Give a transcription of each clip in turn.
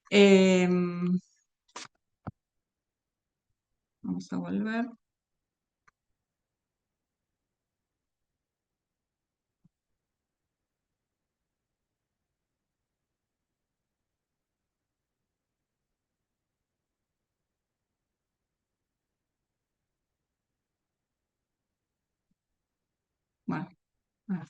Em, Vamos a volver. Bueno, ah,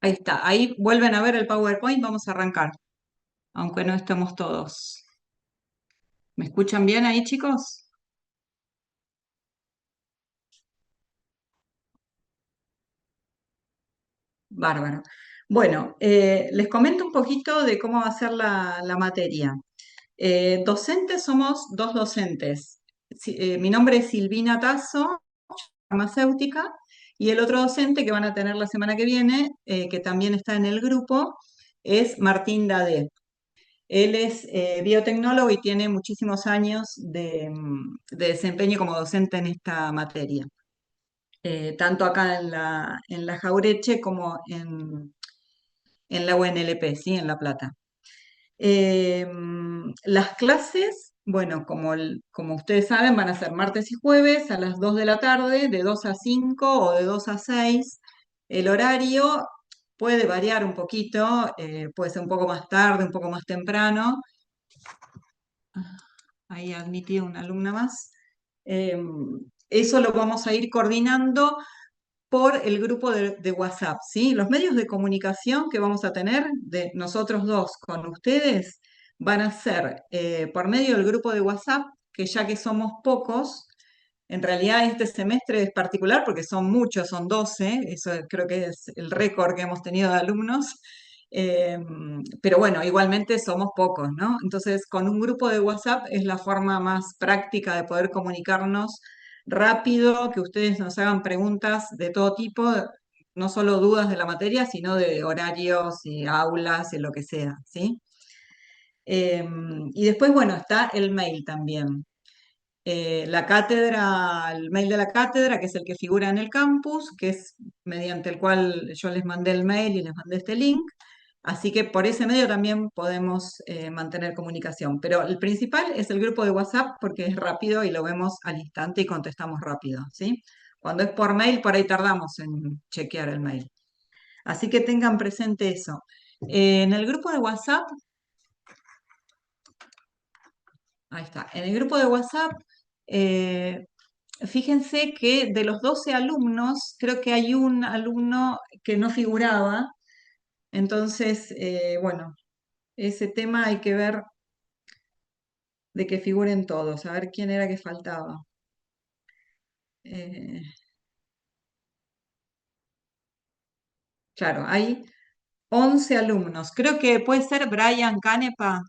ahí está. Ahí vuelven a ver el PowerPoint. Vamos a arrancar, aunque no estemos todos. ¿Me escuchan bien ahí, chicos? Bárbaro. Bueno, les comento un poquito de cómo va a ser la materia. Docentes somos dos docentes. Mi nombre es Silvina Tasso, farmacéutica, y el otro docente que van a tener la semana que viene, que también está en el grupo, es Martín Dadé. Él es biotecnólogo y tiene muchísimos años de desempeño como docente en esta materia, tanto acá en la Jaureche como en la UNLP, ¿sí? En La Plata. Las clases, bueno, como ustedes saben, van a ser martes y jueves a las 2 de la tarde, de 2 a 5 o de 2 a 6. El horario puede variar un poquito, puede ser un poco más tarde, un poco más temprano. Ahí admití una alumna más. Eso lo vamos a ir coordinando por el grupo de WhatsApp, ¿sí? Los medios de comunicación que vamos a tener de nosotros dos con ustedes van a ser por medio del grupo de WhatsApp, que ya que somos pocos, en realidad este semestre es particular porque son muchos, son 12, eso creo que es el récord que hemos tenido de alumnos, eh, pero bueno, igualmente somos pocos, ¿no? Entonces, con un grupo de WhatsApp es la forma más práctica de poder comunicarnos rápido, que ustedes nos hagan preguntas de todo tipo, no solo dudas de la materia, sino de horarios y aulas y lo que sea, ¿sí? Y después, bueno, está el mail también. La cátedra, el mail de la cátedra, que es el que figura en el campus, que es mediante el cual yo les mandé el mail y les mandé este link. Así que por ese medio también podemos mantener comunicación. Pero el principal es el grupo de WhatsApp porque es rápido y lo vemos al instante y contestamos rápido, ¿sí? Cuando es por mail, por ahí tardamos en chequear el mail. Así que tengan presente eso. En el grupo de WhatsApp, ahí está, en el grupo de WhatsApp, eh, fíjense que de los 12 alumnos, creo que hay un alumno que no figuraba. Entonces, bueno, ese tema hay que ver de que figuren todos, a ver quién era que faltaba. Eh, claro, hay 11 alumnos. Creo que puede ser Brian Canepa,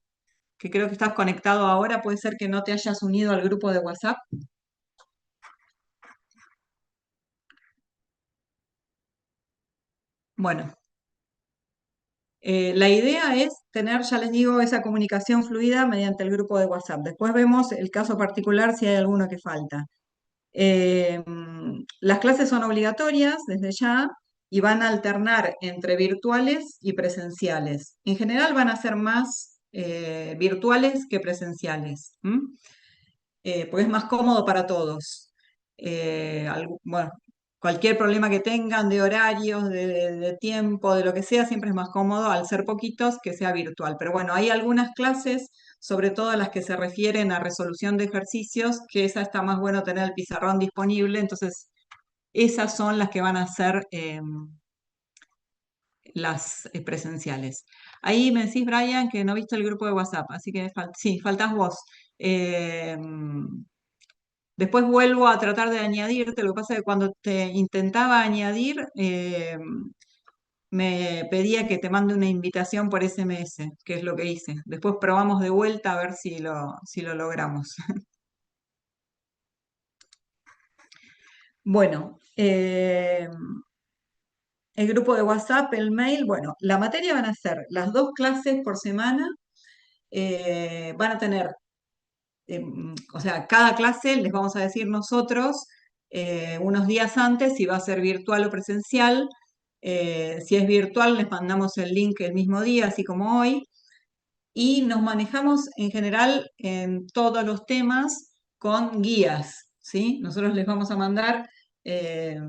que creo que estás conectado ahora, puede ser que no te hayas unido al grupo de WhatsApp. Bueno, la idea es tener, ya les digo, esa comunicación fluida mediante el grupo de WhatsApp. Después vemos el caso particular si hay alguno que falta. Las clases son obligatorias desde ya y van a alternar entre virtuales y presenciales. En general van a ser más virtuales que presenciales, porque es más cómodo para todos. Bueno, cualquier problema que tengan de horarios, de tiempo, de lo que sea, siempre es más cómodo al ser poquitos que sea virtual. Pero bueno, hay algunas clases, sobre todo las que se refieren a resolución de ejercicios, que esa está más bueno tener el pizarrón disponible, entonces esas son las que van a ser las presenciales. Ahí me decís, Brian, que no viste el grupo de WhatsApp, así que sí, faltás vos. Eh, Después vuelvo a tratar de añadirte, lo que pasa es que cuando te intentaba añadir, me pedía que te mande una invitación por SMS, que es lo que hice. Después probamos de vuelta a ver si lo logramos. Bueno, el grupo de WhatsApp, el mail, bueno, la materia van a ser las 2 clases por semana, van a tener o sea, cada clase les vamos a decir nosotros unos días antes si va a ser virtual o presencial. Si es virtual, les mandamos el link el mismo día, así como hoy. Y nos manejamos en general en todos los temas con guías, ¿sí? Nosotros les vamos a mandar, eh,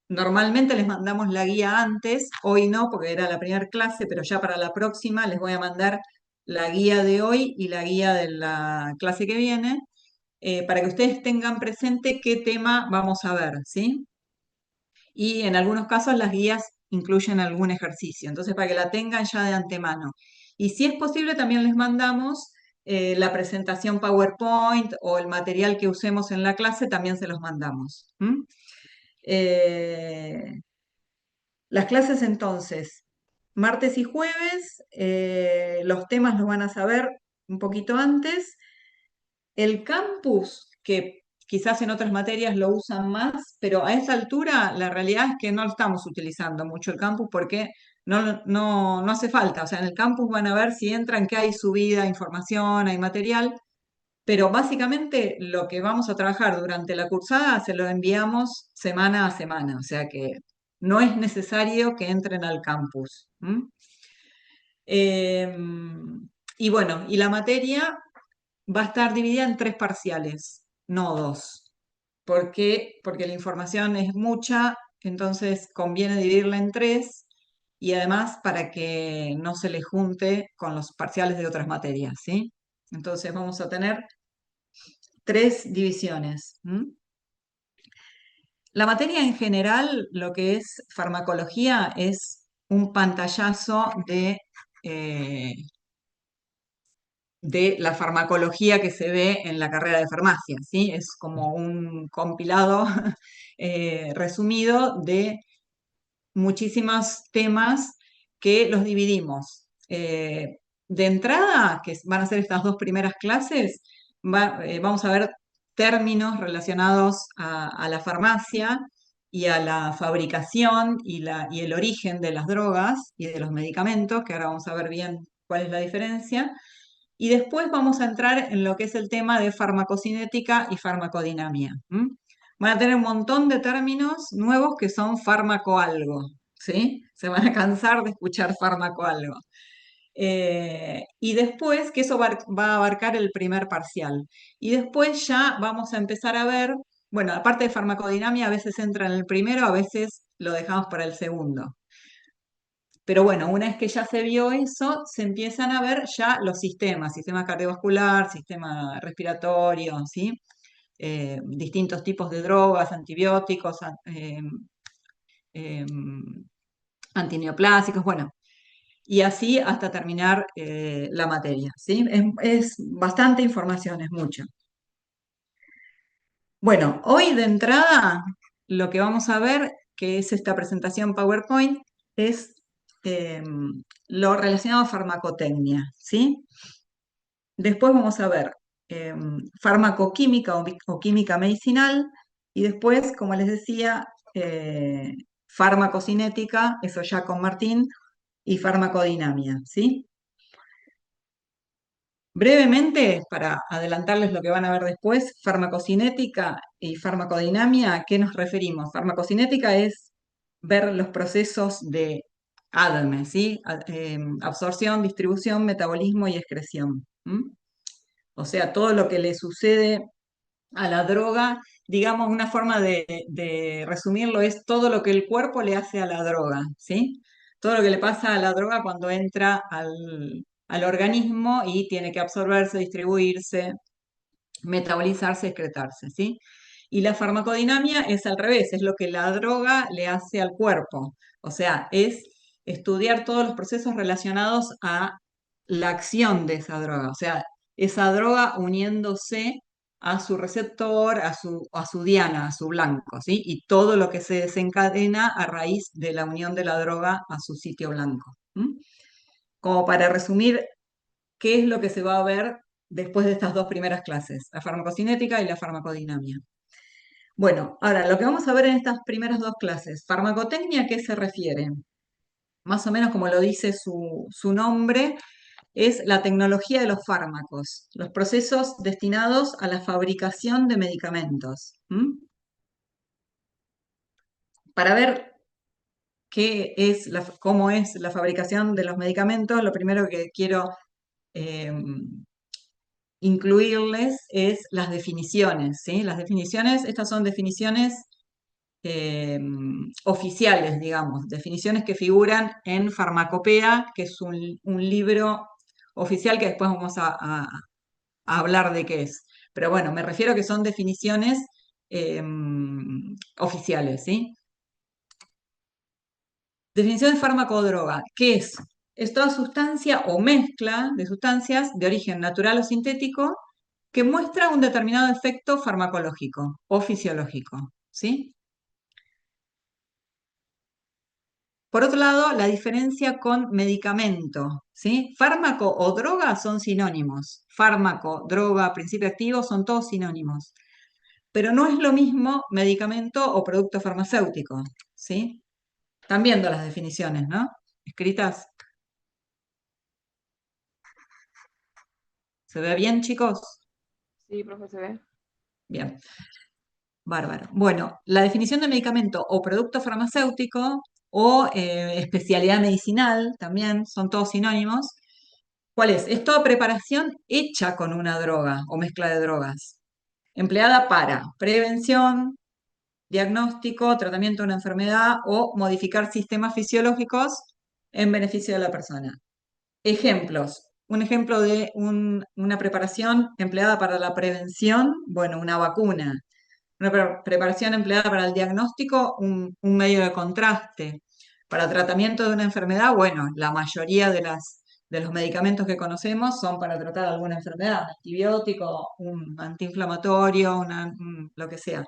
normalmente les mandamos la guía antes, hoy no, porque era la primera clase, pero ya para la próxima les voy a mandar la guía de hoy y la guía de la clase que viene, para que ustedes tengan presente qué tema vamos a ver, ¿sí? Y en algunos casos las guías incluyen algún ejercicio, entonces para que la tengan ya de antemano. Y si es posible, también les mandamos la presentación PowerPoint o el material que usemos en la clase, también se los mandamos. ¿M? Eh, las clases entonces, martes y jueves, los temas los van a saber un poquito antes. El campus, que quizás en otras materias lo usan más, pero a esta altura la realidad es que no lo estamos utilizando mucho el campus porque no hace falta. O sea, en el campus van a ver si entran que hay subida, información, hay material, pero básicamente lo que vamos a trabajar durante la cursada se lo enviamos semana a semana. O sea que no es necesario que entren al campus. ¿M? Y bueno, y la materia va a estar dividida en 3 parciales, no 2. ¿Por qué? Porque la información es mucha, entonces conviene dividirla en 3 y además para que no se le junte con los parciales de otras materias, ¿sí? Entonces vamos a tener 3 divisiones. ¿M? La materia en general, lo que es farmacología, es un pantallazo eh, de la farmacología que se ve en la carrera de farmacia, ¿sí? Es como un compilado resumido de muchísimos temas que los dividimos. De entrada, que van a ser estas 2 primeras clases, vamos a ver términos relacionados a la farmacia y a la fabricación y el origen de las drogas y de los medicamentos, que ahora vamos a ver bien cuál es la diferencia. Y después vamos a entrar en lo que es el tema de farmacocinética y farmacodinamia. ¿M? Van a tener un montón de términos nuevos que son fármaco algo, ¿sí? Se van a cansar de escuchar fármaco algo. Y después, que eso va a abarcar el primer parcial. Y después ya vamos a empezar a ver, bueno, aparte de farmacodinamia, a veces entra en el primero, a veces lo dejamos para el segundo. Pero bueno, una vez que ya se vio eso, se empiezan a ver ya los sistemas, sistema cardiovascular, sistema respiratorio, ¿sí? Distintos tipos de drogas, antibióticos, em, antineoplásicos, bueno, y así hasta terminar la materia, ¿sí? Es bastante información, es mucho. Bueno, hoy de entrada lo que vamos a ver, que es esta presentación PowerPoint, es lo relacionado a farmacotecnia, ¿sí? Después vamos a ver farmacoquímica o química medicinal y después, como les decía, farmacocinética, eso ya con Martín, y farmacodinamia, ¿sí? Brevemente, para adelantarles lo que van a ver después, farmacocinética y farmacodinamia, ¿a qué nos referimos? Farmacocinética es ver los procesos de ADME, ¿sí? Absorción, distribución, metabolismo y excreción. ¿M? O sea, todo lo que le sucede a la droga digamos, una forma de resumirlo es todo lo que el cuerpo le hace a la droga, ¿sí? Todo lo que le pasa a la droga cuando entra al organismo y tiene que absorberse, distribuirse, metabolizarse, excretarse, ¿sí? Y la farmacodinamia es al revés, es lo que la droga le hace al cuerpo. O sea, es estudiar todos los procesos relacionados a la acción de esa droga. O sea, esa droga uniéndose a su receptor, a su diana, a su blanco, ¿sí? Y todo lo que se desencadena a raíz de la unión de la droga a su sitio blanco. ¿M? Como para resumir, ¿qué es lo que se va a ver después de estas dos primeras clases? La farmacocinética y la farmacodinamia. Bueno, ahora lo que vamos a ver en estas primeras dos clases, farmacotecnia, ¿a qué se refiere? Más o menos como lo dice su nombre, es la tecnología de los fármacos, los procesos destinados a la fabricación de medicamentos. ¿M? Para ver cómo es la fabricación de los medicamentos, lo primero que quiero eh, incluirles es las definiciones, ¿sí? Las definiciones, estas son definiciones eh, oficiales, digamos, definiciones que figuran en Farmacopea, que es un libro oficial que después vamos a hablar de qué es. Pero bueno, me refiero a que son definiciones eh, oficiales, ¿sí? Definición de fármaco o droga. ¿Qué es? Es toda sustancia o mezcla de sustancias de origen natural o sintético que muestra un determinado efecto farmacológico o fisiológico, ¿sí? Por otro lado, la diferencia con medicamento, ¿sí? Fármaco o droga son sinónimos. Fármaco, droga, principio activo son todos sinónimos. Pero no es lo mismo medicamento o producto farmacéutico, ¿sí? Están viendo las definiciones, ¿no? Escritas. ¿Se ve bien, chicos? Sí, profe, se ve. Bien, bárbaro. Bueno, la definición de medicamento o producto farmacéutico o especialidad medicinal también son todos sinónimos. ¿Cuál es? Es toda preparación hecha con una droga o mezcla de drogas, empleada para prevención, diagnóstico, tratamiento de una enfermedad o modificar sistemas fisiológicos en beneficio de la persona. Ejemplos. Un ejemplo de una preparación empleada para la prevención, bueno, una vacuna. Una preparación empleada para el diagnóstico, un medio de contraste. Para tratamiento de una enfermedad, bueno, la mayoría de los medicamentos que conocemos son para tratar alguna enfermedad, un antibiótico, un antiinflamatorio, lo que sea.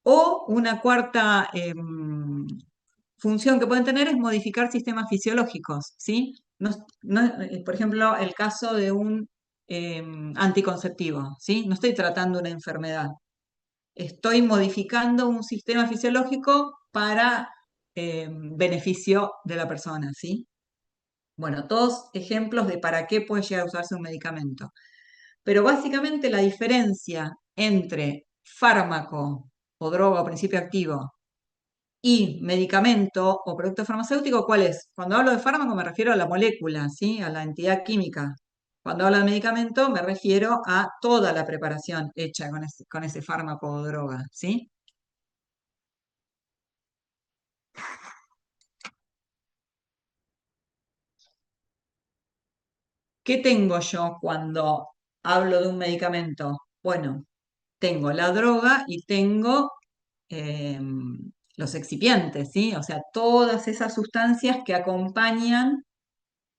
O una cuarta función que pueden tener es modificar sistemas fisiológicos, ¿sí? Por ejemplo, el caso de un anticonceptivo, ¿sí? No estoy tratando una enfermedad, estoy modificando un sistema fisiológico para beneficio de la persona, ¿sí? Bueno, todos ejemplos de para qué puede llegar a usarse un medicamento. Pero básicamente la diferencia entre fármaco o droga o principio activo y medicamento o producto farmacéutico, ¿cuál es? Cuando hablo de fármaco me refiero a la molécula, ¿sí? A la entidad química. Cuando hablo de medicamento me refiero a toda la preparación hecha con ese fármaco o droga, ¿sí? ¿Qué tengo yo cuando hablo de un medicamento? Bueno, tengo la droga y tengo eh, los excipientes, ¿sí? O sea, todas esas sustancias que acompañan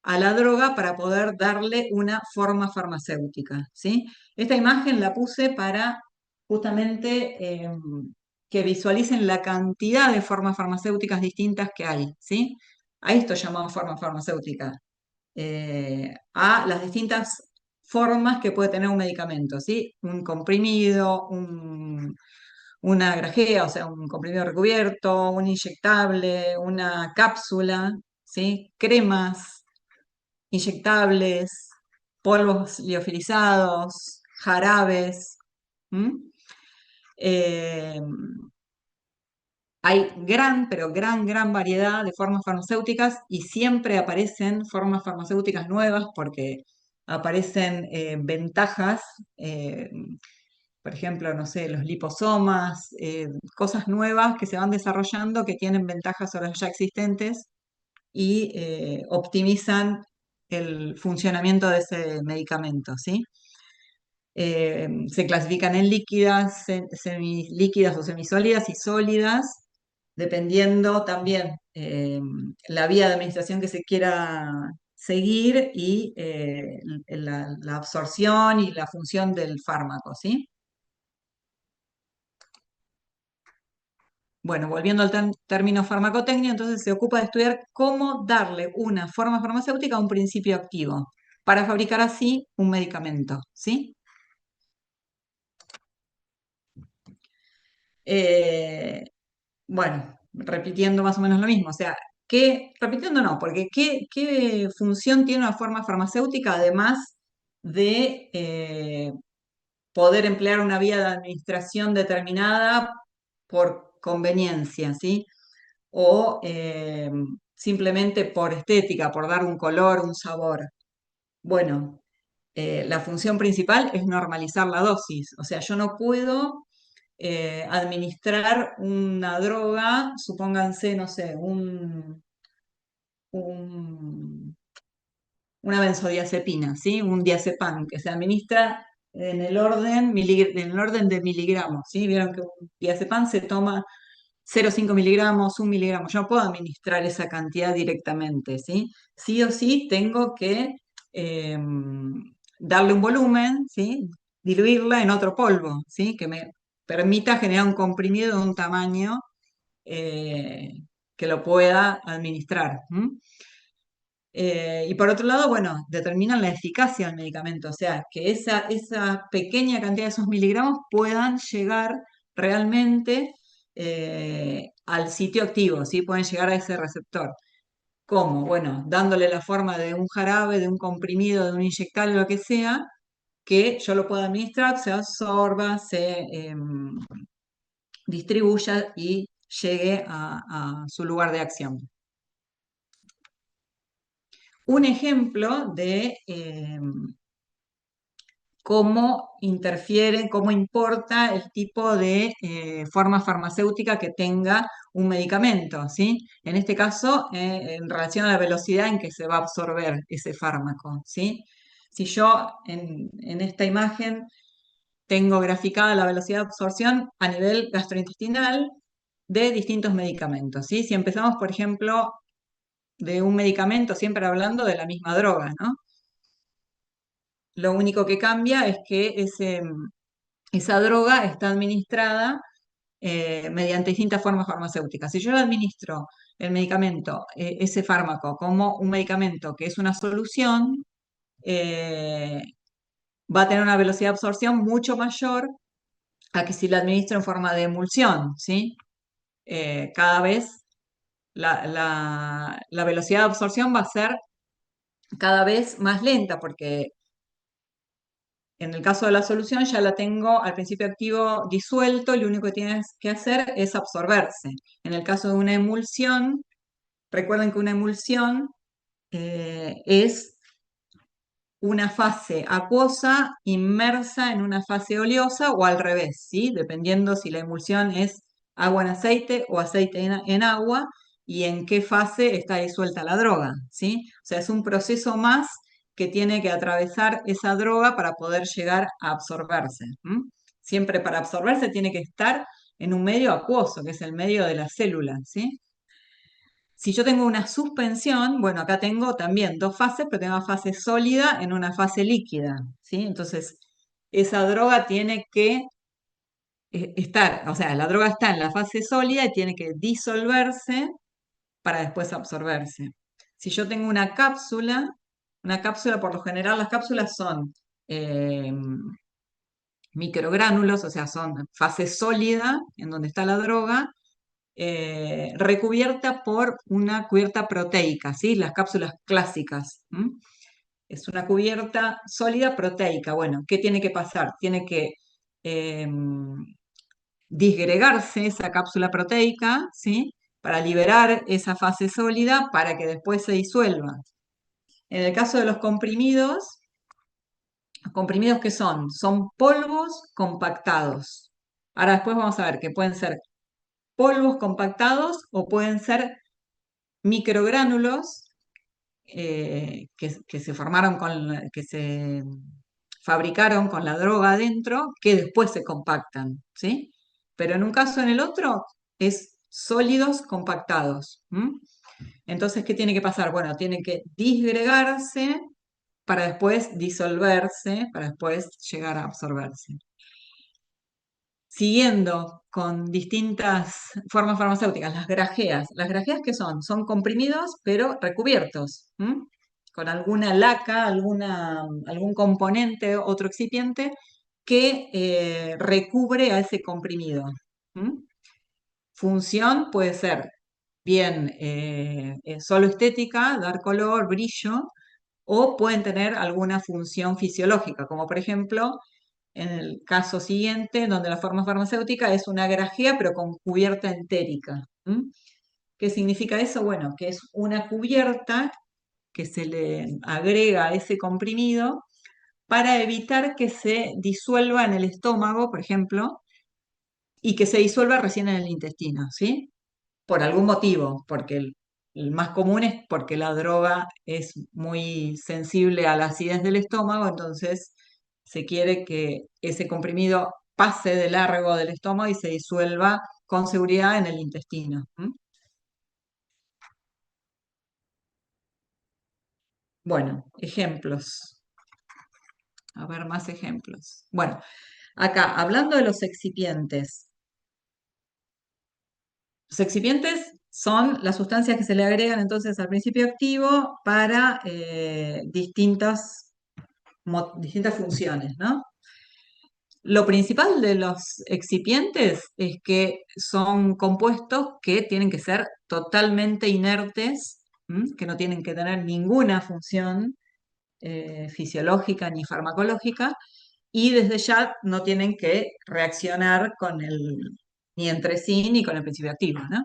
a la droga para poder darle una forma farmacéutica, ¿sí? Esta imagen la puse para justamente que visualicen la cantidad de formas farmacéuticas distintas que hay, ¿sí? A esto llamamos forma farmacéutica, a las distintas formas que puede tener un medicamento, ¿sí? Un comprimido, una grajea, o sea, un comprimido recubierto, un inyectable, una cápsula, ¿sí? Cremas inyectables, polvos liofilizados, jarabes. ¿M? Eh, Hay gran, pero gran variedad de formas farmacéuticas y siempre aparecen formas farmacéuticas nuevas porque aparecen ventajas. por ejemplo, no sé, los liposomas, cosas nuevas que se van desarrollando que tienen ventajas sobre las ya existentes y optimizan el funcionamiento de ese medicamento, ¿sí? Se clasifican en líquidas, semilíquidas o semisólidas y sólidas, dependiendo también la vía de administración que se quiera seguir y la absorción y la función del fármaco, ¿sí? Bueno, volviendo al término farmacotecnia, entonces se ocupa de estudiar cómo darle una forma farmacéutica a un principio activo para fabricar así un medicamento, ¿sí? Eh, bueno, repitiendo más o menos lo mismo, o sea, repitiendo no, porque ¿qué función tiene una forma farmacéutica además de poder emplear una vía de administración determinada por conveniencia, ¿sí? O simplemente por estética, por dar un color, un sabor. Bueno, la función principal es normalizar la dosis, o sea, yo no puedo administrar una droga, supónganse, no sé, un- una benzodiazepina, ¿sí? Un diazepam que se administra en el orden de miligramos, ¿sí? Vieron que un diazepam se toma 0,5 miligramos, 1 miligramo. Yo no puedo administrar esa cantidad directamente, ¿sí? Sí o sí tengo que eh, darle un volumen, ¿sí? Diluirla en otro polvo, ¿sí? Que me permita generar un comprimido de un tamaño eh, que lo pueda administrar. Y por otro lado, bueno, determinan la eficacia del medicamento, o sea, que esa pequeña cantidad de esos miligramos puedan llegar realmente al sitio activo, ¿sí? Pueden llegar a ese receptor. ¿Cómo? Bueno, dándole la forma de un jarabe, de un comprimido, de un inyectable, lo que sea, que yo lo pueda administrar, se absorba, se distribuya y llegue a su lugar de acción. Un ejemplo de cómo interfiere, cómo importa el tipo de forma farmacéutica que tenga un medicamento, ¿sí? En este caso, en relación a la velocidad en que se va a absorber ese fármaco, ¿sí? Si yo en esta imagen tengo graficada la velocidad de absorción a nivel gastrointestinal de distintos medicamentos, ¿sí? Si empezamos, por ejemplo, de un medicamento, siempre hablando de la misma droga, ¿no? Lo único que cambia es que esa droga está administrada mediante distintas formas farmacéuticas. Si yo le administro el medicamento, ese fármaco, como un medicamento que es una solución, eh, va a tener una velocidad de absorción mucho mayor a que si lo administro en forma de emulsión, ¿sí? Cada vez la velocidad de absorción va a ser cada vez más lenta porque en el caso de la solución ya la tengo al principio activo disuelto, lo único que tienes que hacer es absorberse. En el caso de una emulsión, recuerden que una emulsión es una fase acuosa inmersa en una fase oleosa o al revés, ¿sí? Dependiendo si la emulsión es agua en aceite o aceite en agua y en qué fase está disuelta la droga, ¿sí? O sea, es un proceso más que tiene que atravesar esa droga para poder llegar a absorberse. Siempre para absorberse tiene que estar en un medio acuoso, que es el medio de la célula, ¿sí? Si yo tengo una suspensión, bueno, acá tengo también dos fases, pero tengo una fase sólida en una fase líquida, ¿sí? Entonces, esa droga tiene que estar, o sea, la droga está en la fase sólida y tiene que disolverse para después absorberse. Si yo tengo una cápsula por lo general, las cápsulas son eh, microgránulos, o sea, son fase sólida en donde está la droga, recubierta por una cubierta proteica, ¿sí? Las cápsulas clásicas. Es una cubierta sólida proteica. Bueno, ¿qué tiene que pasar? Tiene que eh, disgregarse esa cápsula proteica, ¿sí? Para liberar esa fase sólida para que después se disuelva. En el caso de los comprimidos, comprimidos que son, son polvos compactados. Ahora después vamos a ver que pueden ser polvos compactados o pueden ser microgránulos que se formaron que se fabricaron con la droga adentro, que después se compactan, ¿sí? Pero en un caso en el otro es sólidos compactados. ¿M? Entonces, ¿qué tiene que pasar? Bueno, tiene que disgregarse para después disolverse, para después llegar a absorberse. Siguiendo con distintas formas farmacéuticas, las grajeas. ¿Las grajeas qué son? Son comprimidos, pero recubiertos, ¿m? Con alguna laca, algún componente, otro excipiente, que recubre a ese comprimido. ¿M? Función puede ser bien solo estética, dar color, brillo, o pueden tener alguna función fisiológica, como por ejemplo en el caso siguiente, donde la forma farmacéutica es una grajea pero con cubierta entérica. ¿M? ¿Qué significa eso? Bueno, que es una cubierta que se le agrega a ese comprimido para evitar que se disuelva en el estómago, por ejemplo, y que se disuelva recién en el intestino, ¿sí? Por algún motivo, porque el más común es porque la droga es muy sensible a la acidez del estómago, entonces se quiere que ese comprimido pase de largo del estómago y se disuelva con seguridad en el intestino. ¿M? Bueno, ejemplos. A ver, más ejemplos. Bueno, acá, hablando de los excipientes. Los excipientes son las sustancias que se le agregan entonces al principio activo para distintas funciones, ¿no? Lo principal de los excipientes es que son compuestos que tienen que ser totalmente inertes, ¿m? Que no tienen que tener ninguna función fisiológica ni farmacológica, y desde ya no tienen que reaccionar ni entre sí ni con el principio activo, ¿no?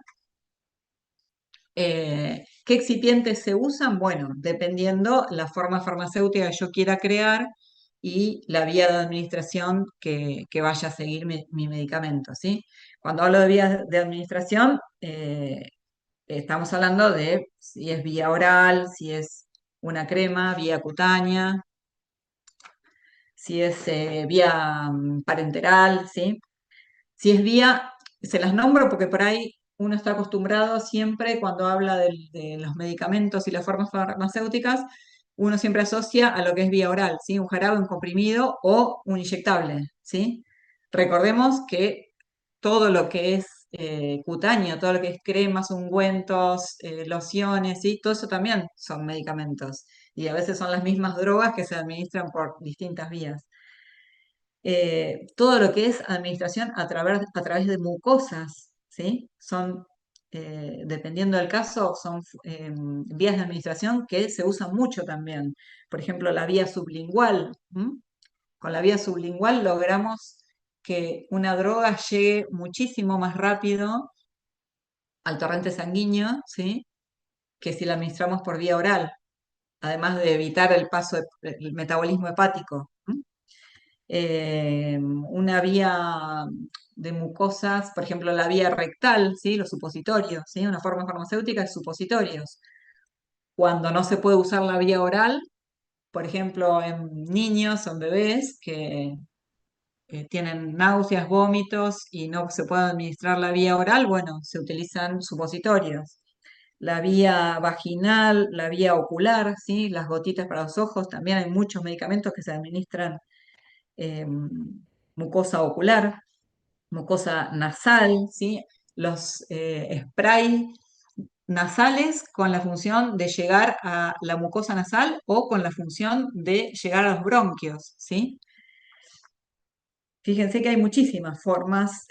¿Qué excipientes se usan? Bueno, dependiendo la forma farmacéutica que yo quiera crear y la vía de administración que vaya a seguir mi medicamento, ¿sí? Cuando hablo de vía de administración, estamos hablando de si es vía oral, si es una crema, vía cutánea, si es vía parenteral, ¿sí? Si es vía, se las nombro porque por ahí uno está acostumbrado siempre cuando habla de los medicamentos y las formas farmacéuticas, uno siempre asocia a lo que es vía oral, ¿sí? Un jarabe, un comprimido o un inyectable, ¿sí? Recordemos que todo lo que es cutáneo, todo lo que es cremas, ungüentos, lociones, ¿sí? Todo eso también son medicamentos y a veces son las mismas drogas que se administran por distintas vías. Todo lo que es administración a través de mucosas, ¿sí? Son, dependiendo del caso, son vías de administración que se usan mucho también. Por ejemplo, la vía sublingual. ¿M? Con la vía sublingual logramos que una droga llegue muchísimo más rápido al torrente sanguíneo, ¿sí? Que si la administramos por vía oral, además de evitar el paso del metabolismo hepático. ¿M? Una vía de mucosas, por ejemplo, la vía rectal, ¿sí? Los supositorios, ¿sí? Una forma farmacéutica es supositorios. Cuando no se puede usar la vía oral, por ejemplo, en niños o en bebés que tienen náuseas, vómitos y no se puede administrar la vía oral, bueno, se utilizan supositorios. La vía vaginal, la vía ocular, ¿sí? Las gotitas para los ojos, también hay muchos medicamentos que se administran eh, mucosa ocular, mucosa nasal, ¿sí? Los spray nasales con la función de llegar a la mucosa nasal o con la función de llegar a los bronquios, ¿sí? Fíjense que hay muchísimas formas,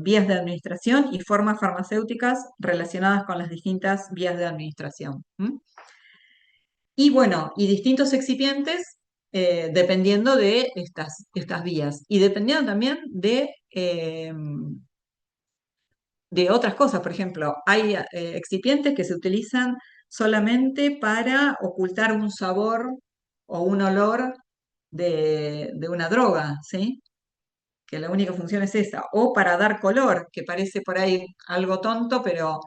vías de administración y formas farmacéuticas relacionadas con las distintas vías de administración. ¿M? Y bueno, y distintos excipientes dependiendo de estas vías y dependiendo también de otras cosas. Por ejemplo, hay excipientes que se utilizan solamente para ocultar un sabor o un olor de una droga, ¿sí? Que la única función es esa, o para dar color, que parece por ahí algo tonto, pero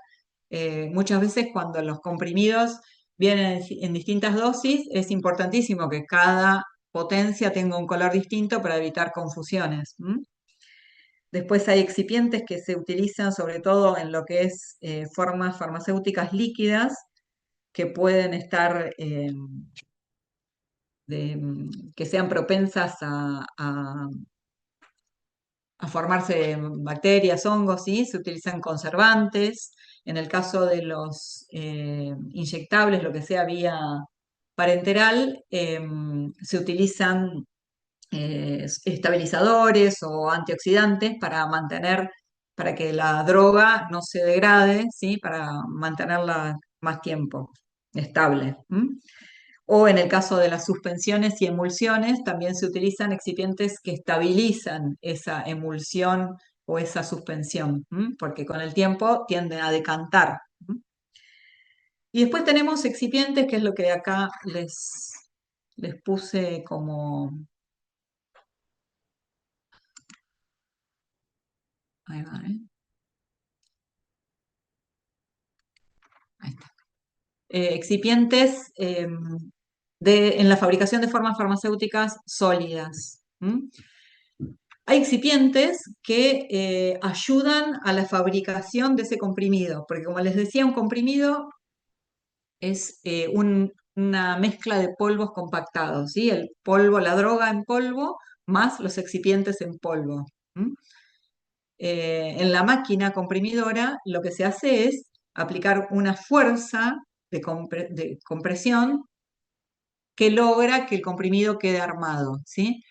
muchas veces cuando los comprimidos vienen en distintas dosis, es importantísimo que cada potencia tenga un color distinto para evitar confusiones. ¿M? Después hay excipientes que se utilizan sobre todo en lo que es formas farmacéuticas líquidas que pueden estar, que sean propensas a formarse bacterias, hongos, ¿sí? Se utilizan conservantes. En el caso de los inyectables, lo que sea vía parenteral, se utilizan estabilizadores o antioxidantes para mantener, para que la droga no se degrade, ¿sí? Para mantenerla más tiempo estable. ¿M? O en el caso de las suspensiones y emulsiones, también se utilizan excipientes que estabilizan esa emulsión o esa suspensión, porque con el tiempo tienden a decantar. Y después tenemos excipientes, que es lo que acá les puse como... Ahí va, ¿eh? Ahí está. Excipientes en la fabricación de formas farmacéuticas sólidas. Hay excipientes que ayudan a la fabricación de ese comprimido, porque como les decía, un comprimido es una mezcla de polvos compactados, ¿sí? El polvo, la droga en polvo, más los excipientes en polvo. ¿M? En la máquina comprimidora lo que se hace es aplicar una fuerza de compresión que logra que el comprimido quede armado, ¿sí?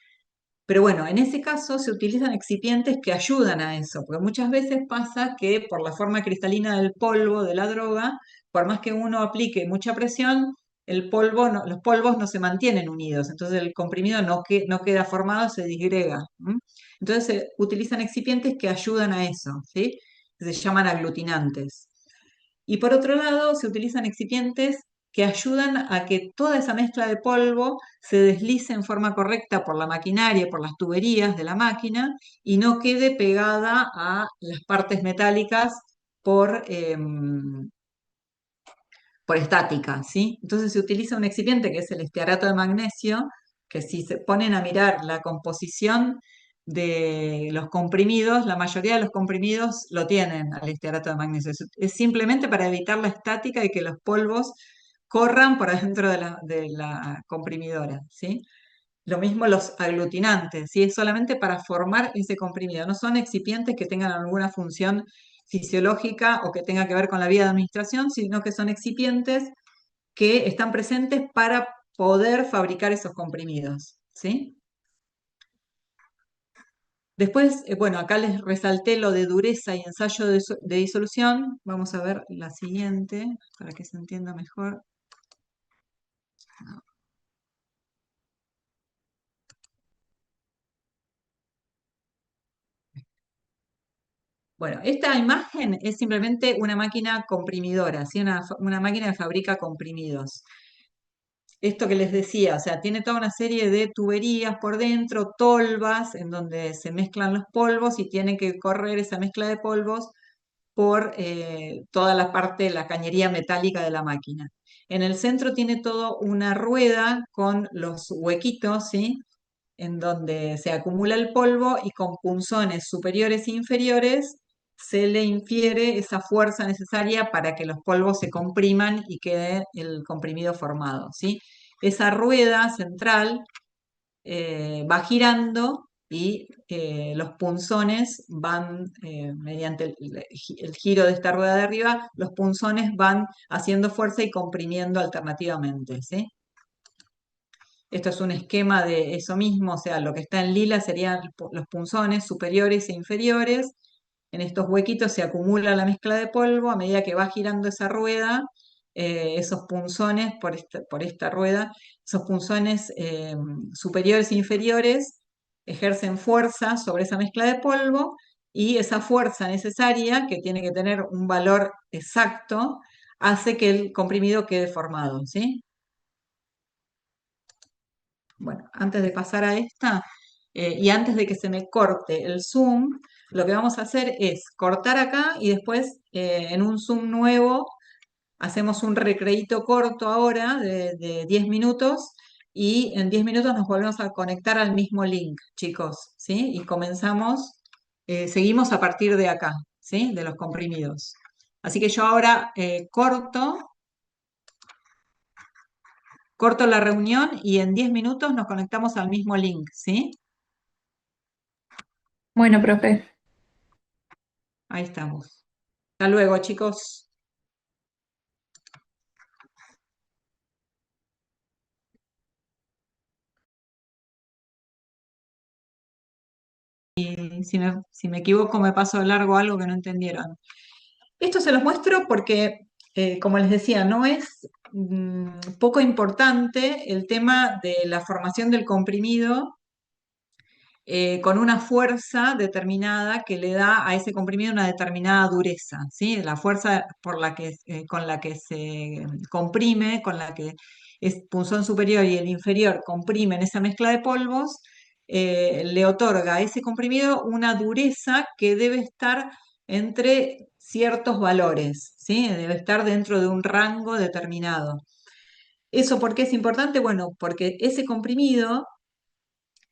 Pero bueno, en ese caso se utilizan excipientes que ayudan a eso, porque muchas veces pasa que por la forma cristalina del polvo de la droga, por más que uno aplique mucha presión, los polvos no se mantienen unidos, entonces el comprimido no queda formado, se disgrega. Entonces se utilizan excipientes que ayudan a eso, ¿sí? Se llaman aglutinantes. Y por otro lado, se utilizan excipientes que ayudan a que toda esa mezcla de polvo se deslice en forma correcta por la maquinaria, por las tuberías de la máquina y no quede pegada a las partes metálicas por, por estática, ¿sí? Entonces se utiliza un excipiente que es el estearato de magnesio, que si se ponen a mirar la composición de los comprimidos, la mayoría de los comprimidos lo tienen al estearato de magnesio. Es simplemente para evitar la estática y que los polvos corran por adentro de la comprimidora, ¿sí? Lo mismo los aglutinantes, ¿sí? Es solamente para formar ese comprimido. No son excipientes que tengan alguna función fisiológica o que tenga que ver con la vía de administración, sino que son excipientes que están presentes para poder fabricar esos comprimidos, ¿sí? Después, bueno, acá les resalté lo de dureza y ensayo de disolución. Vamos a ver la siguiente para que se entienda mejor. Bueno, esta imagen es simplemente una máquina comprimidora, ¿sí? Una máquina que fabrica comprimidos. Esto que les decía, o sea, tiene toda una serie de tuberías por dentro, tolvas, en donde se mezclan los polvos y tienen que correr esa mezcla de polvos por toda la parte, la cañería metálica de la máquina. En el centro tiene todo una rueda con los huequitos, ¿sí? En donde se acumula el polvo y con punzones superiores e inferiores se le infiere esa fuerza necesaria para que los polvos se compriman y quede el comprimido formado, ¿sí? Esa rueda central va girando y los punzones van, mediante el giro de esta rueda de arriba, los punzones van haciendo fuerza y comprimiendo alternativamente, ¿sí? Esto es un esquema de eso mismo, o sea, lo que está en lila serían los punzones superiores e inferiores. En estos huequitos se acumula la mezcla de polvo, a medida que va girando esa rueda, esos punzones por esta rueda, esos punzones superiores e inferiores ejercen fuerza sobre esa mezcla de polvo y esa fuerza necesaria, que tiene que tener un valor exacto, hace que el comprimido quede formado, ¿sí? Bueno, antes de pasar a esta y antes de que se me corte el Zoom, lo que vamos a hacer es cortar acá y después en un Zoom nuevo hacemos un recreíto corto ahora de 10 minutos y en 10 minutos nos volvemos a conectar al mismo link, chicos, ¿sí? Y comenzamos, seguimos a partir de acá, ¿sí? De los comprimidos. Así que yo ahora corto la reunión y en 10 minutos nos conectamos al mismo link, ¿sí? Bueno, profe. Ahí estamos. Hasta luego, chicos. Y si me equivoco, me paso de largo algo que no entendieron. Esto se los muestro porque, como les decía, no es poco importante el tema de la formación del comprimido con una fuerza determinada que le da a ese comprimido una determinada dureza, ¿sí? La fuerza con la que se comprime, con la que es punzón superior y el inferior comprimen esa mezcla de polvos, le otorga a ese comprimido una dureza que debe estar entre ciertos valores, ¿sí? Debe estar dentro de un rango determinado. ¿Eso por qué es importante? Bueno, porque ese comprimido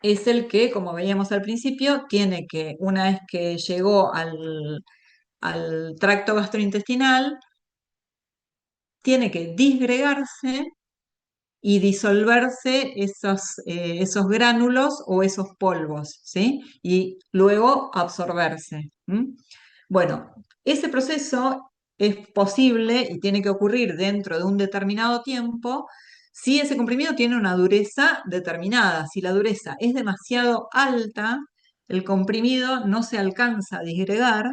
es el que, como veíamos al principio, tiene que, una vez que llegó al tracto gastrointestinal, tiene que disgregarse y disolverse esos gránulos o esos polvos, ¿sí? Y luego absorberse. ¿M? Bueno, ese proceso es posible y tiene que ocurrir dentro de un determinado tiempo si ese comprimido tiene una dureza determinada. Si la dureza es demasiado alta, el comprimido no se alcanza a disgregar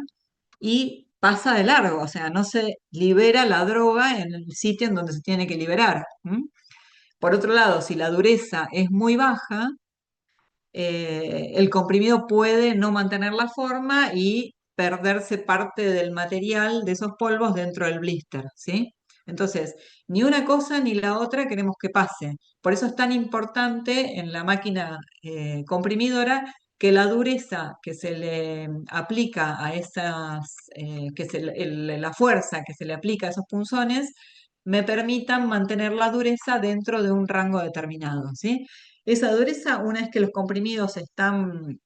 y pasa de largo, o sea, no se libera la droga en el sitio en donde se tiene que liberar. ¿M? Por otro lado, si la dureza es muy baja, el comprimido puede no mantener la forma y perderse parte del material de esos polvos dentro del blister, ¿sí? Entonces, ni una cosa ni la otra queremos que pase. Por eso es tan importante en la máquina comprimidora que la dureza que se le aplica a la fuerza que se le aplica a esos punzones me permitan mantener la dureza dentro de un rango determinado, ¿sí? Esa dureza, una vez que los comprimidos están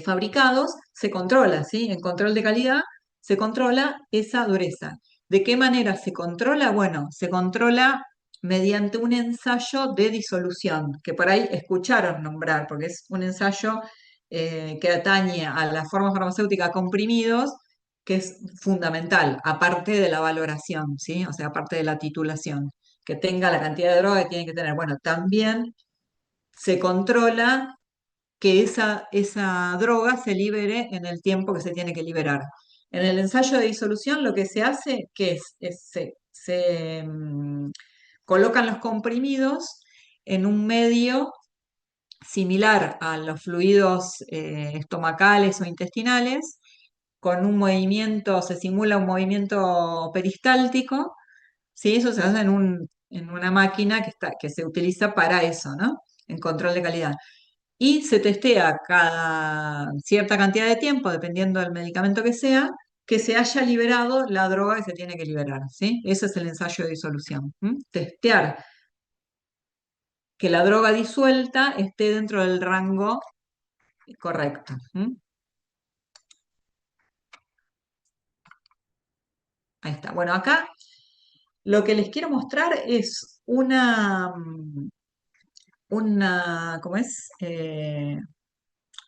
fabricados, se controla, ¿sí? En control de calidad se controla esa dureza. ¿De qué manera se controla? Bueno, se controla mediante un ensayo de disolución, que por ahí escucharon nombrar, porque es un ensayo que atañe a la forma farmacéutica comprimidos, que es fundamental, aparte de la valoración, ¿sí? O sea, aparte de la titulación, que tenga la cantidad de droga que tiene que tener. Bueno, también se controla que esa droga se libere en el tiempo que se tiene que liberar. En el ensayo de disolución lo que se hace que se colocan los comprimidos en un medio similar a los fluidos estomacales o intestinales, con un movimiento, se simula un movimiento peristáltico, ¿sí? Eso se hace en una máquina que se utiliza para eso, ¿no? En control de calidad y se testea cada cierta cantidad de tiempo, dependiendo del medicamento que se haya liberado la droga que se tiene que liberar, ¿sí? Ese es el ensayo de disolución. ¿M? Testear que la droga disuelta esté dentro del rango correcto. ¿M? Ahí está. Bueno, acá lo que les quiero mostrar es ¿cómo es?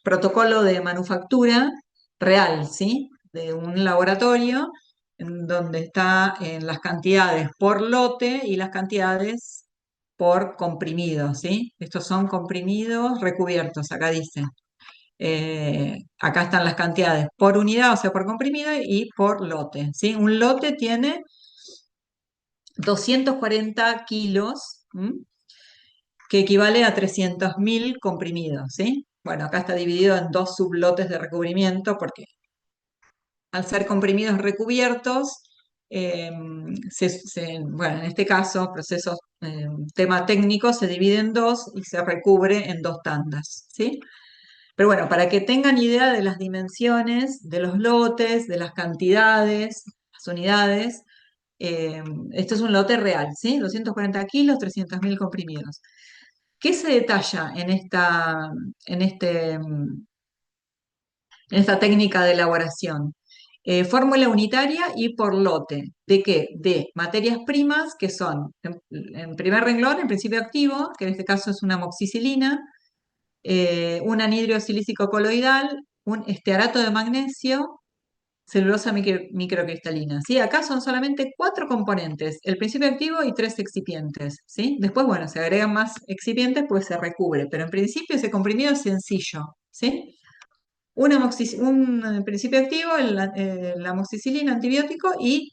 Protocolo de manufactura real, ¿sí? De un laboratorio en donde está en las cantidades por lote y las cantidades por comprimido, ¿sí? Estos son comprimidos recubiertos, acá dice. Acá están las cantidades por unidad, o sea, por comprimido y por lote, ¿sí? Un lote tiene 240 kilos, ¿m? Que equivale a 300.000 comprimidos, ¿sí? Bueno, acá está dividido en dos sublotes de recubrimiento porque al ser comprimidos recubiertos, eh, bueno, en este caso, procesos, tema técnico, se divide en dos y se recubre en dos tandas, ¿sí? Pero bueno, para que tengan idea de las dimensiones, de los lotes, de las cantidades, las unidades, eh, esto es un lote real, ¿sí? 240 kilos, 300.000 comprimidos. ¿Qué se detalla en este, en esta técnica de elaboración? Fórmula unitaria y por lote. ¿De qué? De materias primas, que son, en primer renglón, el principio activo, que en este caso es una amoxicilina, un anhidro silícico coloidal, un estearato de magnesio, celulosa microcristalina. ¿Sí? Acá son solamente cuatro componentes, el principio activo y tres excipientes. ¿Sí? Después, bueno, se agregan más excipientes, pues se recubre, pero en principio ese comprimido es sencillo. ¿Sí? Un principio activo, la amoxicilina, antibiótico, y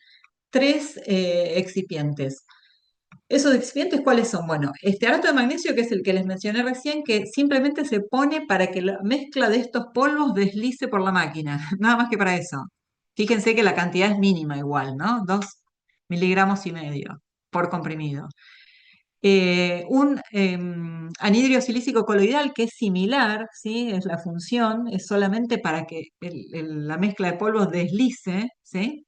tres excipientes. ¿Esos excipientes cuáles son? Bueno, este arato de magnesio, que es el que les mencioné recién, que simplemente se pone para que la mezcla de estos polvos deslice por la máquina, nada más que para eso. Fíjense que la cantidad es mínima igual, ¿no? 2,5 miligramos por comprimido. Un anhidro silícico coloidal que es similar, ¿sí? Es la función, es solamente para que la mezcla de polvos deslice, ¿sí?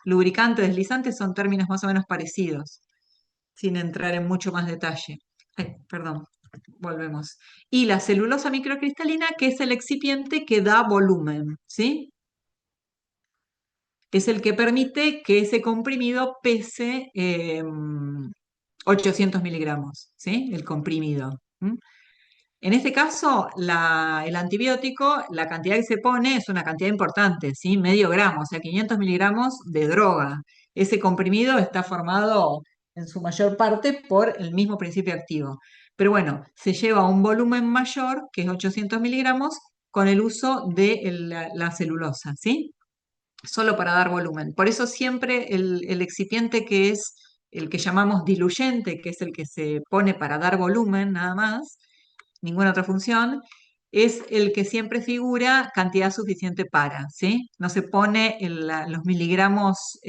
Lubricante, deslizante son términos más o menos parecidos, sin entrar en mucho más detalle. Ay, perdón, volvemos. Y la celulosa microcristalina, que es el excipiente que da volumen, ¿sí? Es el que permite que ese comprimido pese 800 miligramos, ¿sí? El comprimido. ¿M? En este caso, el antibiótico, la cantidad que se pone es una cantidad importante, ¿sí? Medio gramo, o sea, 500 miligramos de droga. Ese comprimido está formado en su mayor parte por el mismo principio activo. Pero bueno, se lleva a un volumen mayor, que es 800 miligramos, con el uso de la celulosa, ¿sí? Solo para dar volumen. Por eso siempre el excipiente que es el que llamamos diluyente, que es el que se pone para dar volumen nada más, ninguna otra función, es el que siempre figura cantidad suficiente para, ¿sí? No se pone los miligramos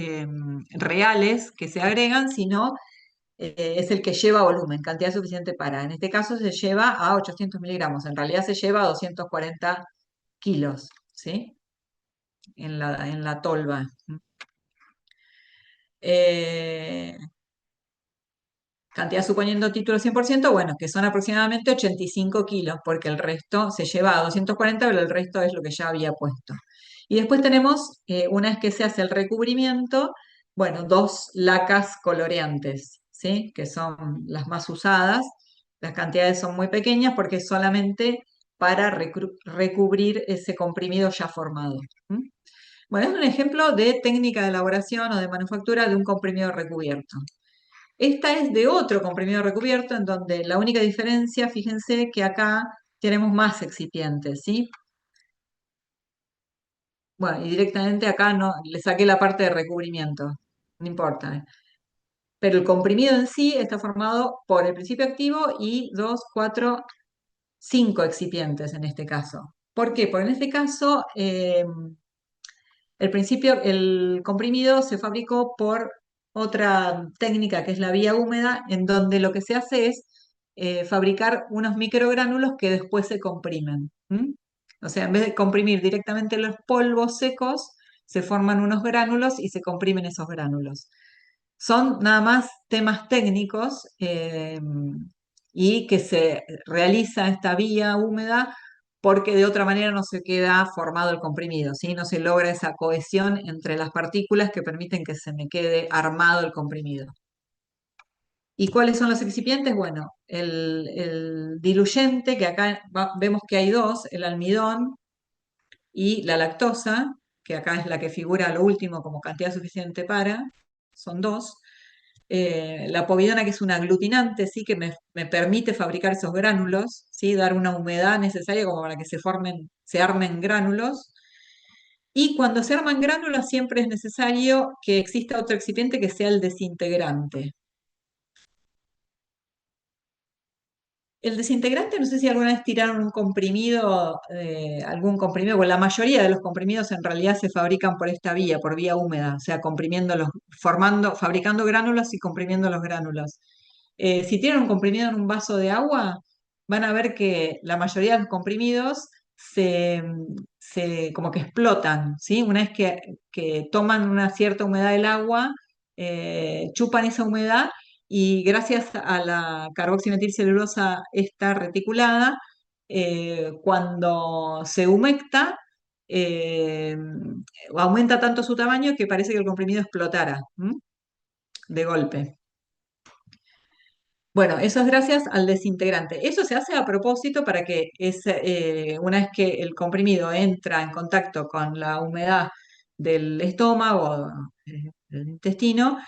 reales que se agregan, sino es el que lleva volumen, cantidad suficiente para. En este caso se lleva a 800 miligramos, en realidad se lleva a 240 kilos, ¿sí? En la tolva. Eh, Cantidad suponiendo título 100%, bueno, que son aproximadamente 85 kilos, porque el resto se lleva a 240, pero el resto es lo que ya había puesto. Y después tenemos, una vez que se hace el recubrimiento, bueno, dos lacas coloreantes, ¿sí? Que son las más usadas. Las cantidades son muy pequeñas porque es solamente para recubrir ese comprimido ya formado. ¿M? Bueno, es un ejemplo de técnica de elaboración o de manufactura de un comprimido recubierto. Esta es de otro comprimido recubierto, en donde la única diferencia, fíjense que acá tenemos más excipientes, ¿sí? Bueno, y directamente acá no, le saqué la parte de recubrimiento, no importa. Pero el comprimido en sí está formado por el principio activo y dos, cuatro, cinco excipientes en este caso. ¿Por qué? Porque en este caso el comprimido se fabricó por otra técnica que es la vía húmeda, en donde lo que se hace es fabricar unos microgránulos que después se comprimen. ¿M? O sea, en vez de comprimir directamente los polvos secos, se forman unos gránulos y se comprimen esos gránulos. Son nada más temas técnicos y que se realiza esta vía húmeda porque de otra manera no se queda formado el comprimido, ¿sí? No se logra esa cohesión entre las partículas que permiten que se me quede armado el comprimido. ¿Y cuáles son los excipientes? Bueno, el diluyente, que acá vemos que hay dos, el almidón y la lactosa, que acá es la que figura a lo último como cantidad suficiente para, son dos. La povidona, que es un aglutinante, ¿sí? Que me permite fabricar esos gránulos, ¿sí? Dar una humedad necesaria como para que se armen gránulos. Y cuando se arman gránulos siempre es necesario que exista otro excipiente que sea el desintegrante. El desintegrante, no sé si alguna vez tiraron un comprimido, algún comprimido, bueno, la mayoría de los comprimidos en realidad se fabrican por esta vía, por vía húmeda, o sea, comprimiéndolos, fabricando gránulos y comprimiendo los gránulos. Si tienen un comprimido en un vaso de agua, van a ver que la mayoría de los comprimidos como que explotan, ¿sí? Una vez que toman una cierta humedad del agua, chupan esa humedad y gracias a la carboximetilcelulosa esta reticulada, cuando se humecta, eh, aumenta tanto su tamaño que parece que el comprimido explotara, ¿m? De golpe. Bueno, eso es gracias al desintegrante. Eso se hace a propósito para que una vez que el comprimido entra en contacto con la humedad del estómago, del intestino,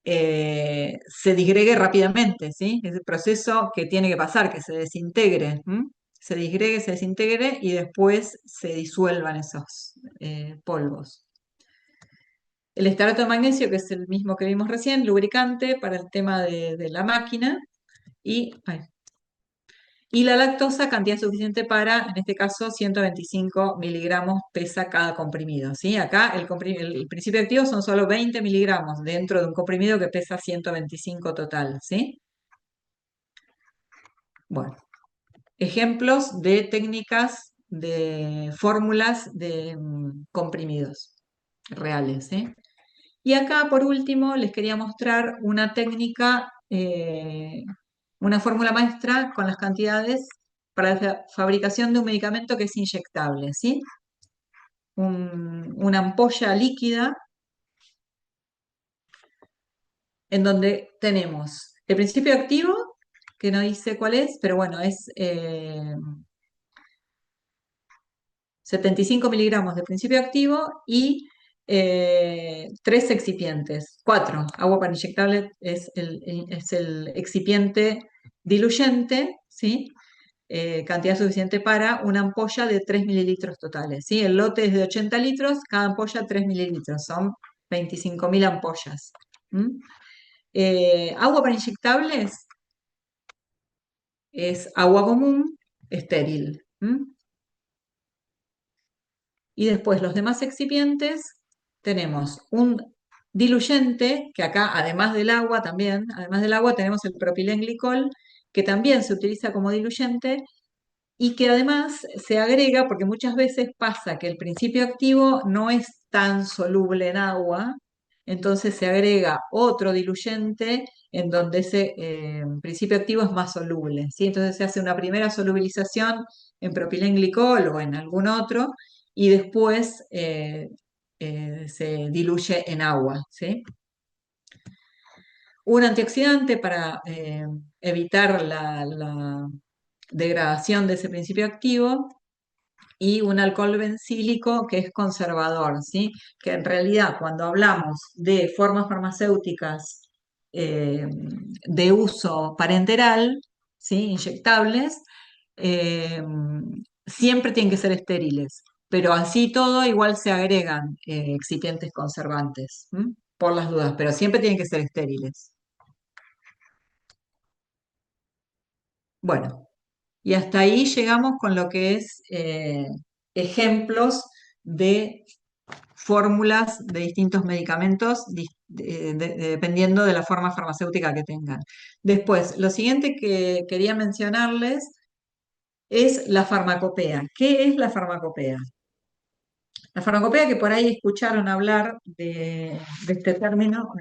se disgregue rápidamente, ¿sí? Es el proceso que tiene que pasar, que se desintegre, ¿m? Se disgregue, se desintegre y después se disuelvan esos polvos. El estaroto de magnesio, que es el mismo que vimos recién, lubricante para el tema de la máquina. Y la lactosa, cantidad suficiente para, en este caso, 125 miligramos pesa cada comprimido, ¿sí? Acá el principio activo son solo 20 miligramos dentro de un comprimido que pesa 125 total, ¿sí? Bueno, ejemplos de técnicas de fórmulas de comprimidos reales, ¿sí? Y acá, por último, les quería mostrar una técnica, una fórmula maestra con las cantidades para la fabricación de un medicamento que es inyectable, ¿sí? Una ampolla líquida en donde tenemos el principio activo, que no dice cuál es, pero bueno, es 75 miligramos de principio activo y tres excipientes, cuatro. Agua para inyectable es el excipiente diluyente, ¿sí? Cantidad suficiente para una ampolla de 3 mililitros totales, ¿sí? El lote es de 80 litros, cada ampolla 3 mililitros, son 25.000 ampollas. ¿M? Agua para inyectables es agua común estéril. ¿M? Y después los demás excipientes, tenemos un diluyente, que acá además del agua también, además del agua tenemos el propilenglicol, que también se utiliza como diluyente y que además se agrega, porque muchas veces pasa que el principio activo no es tan soluble en agua, entonces se agrega otro diluyente en donde ese principio activo es más soluble, ¿sí? Entonces se hace una primera solubilización en propilenglicol o en algún otro y después se diluye en agua, ¿sí? Un antioxidante para evitar la degradación de ese principio activo y un alcohol bencílico que es conservador, ¿sí? Que en realidad cuando hablamos de formas farmacéuticas de uso parenteral, ¿sí? Inyectables, eh, siempre tienen que ser estériles, pero así todo igual se agregan excipientes conservantes, ¿m? Por las dudas, pero siempre tienen que ser estériles. Bueno. Y hasta ahí llegamos con lo que es ejemplos de fórmulas de distintos medicamentos, dependiendo de la forma farmacéutica que tengan. Después, lo siguiente que quería mencionarles es la farmacopea. ¿Qué es la farmacopea? La farmacopea, que por ahí escucharon hablar de este término.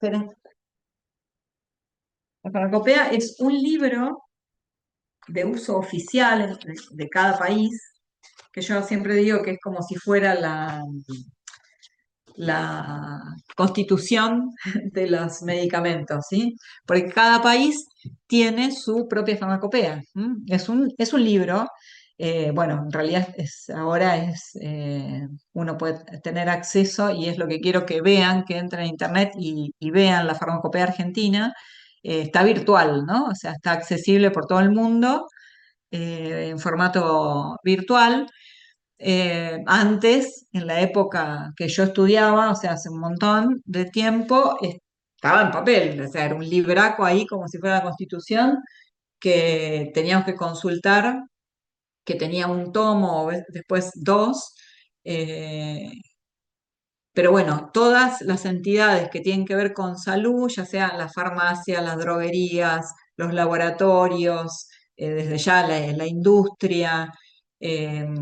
Esperen. La farmacopea es un libro de uso oficial de cada país, que yo siempre digo que es como si fuera la constitución de los medicamentos, ¿sí? Porque cada país tiene su propia farmacopea. ¿M? Es un libro, bueno, en realidad ahora uno puede tener acceso y es lo que quiero que vean, que entren a internet y vean la farmacopea argentina. Está virtual, ¿no? O sea, está accesible por todo el mundo en formato virtual. Antes, en la época que yo estudiaba, o sea, hace un montón de tiempo, estaba en papel, o sea, era un libraco ahí como si fuera la Constitución, que teníamos que consultar, que tenía un tomo o después dos. eh, pero bueno, todas las entidades que tienen que ver con salud, ya sean las farmacias, las droguerías, los laboratorios, desde ya la industria, ¿qué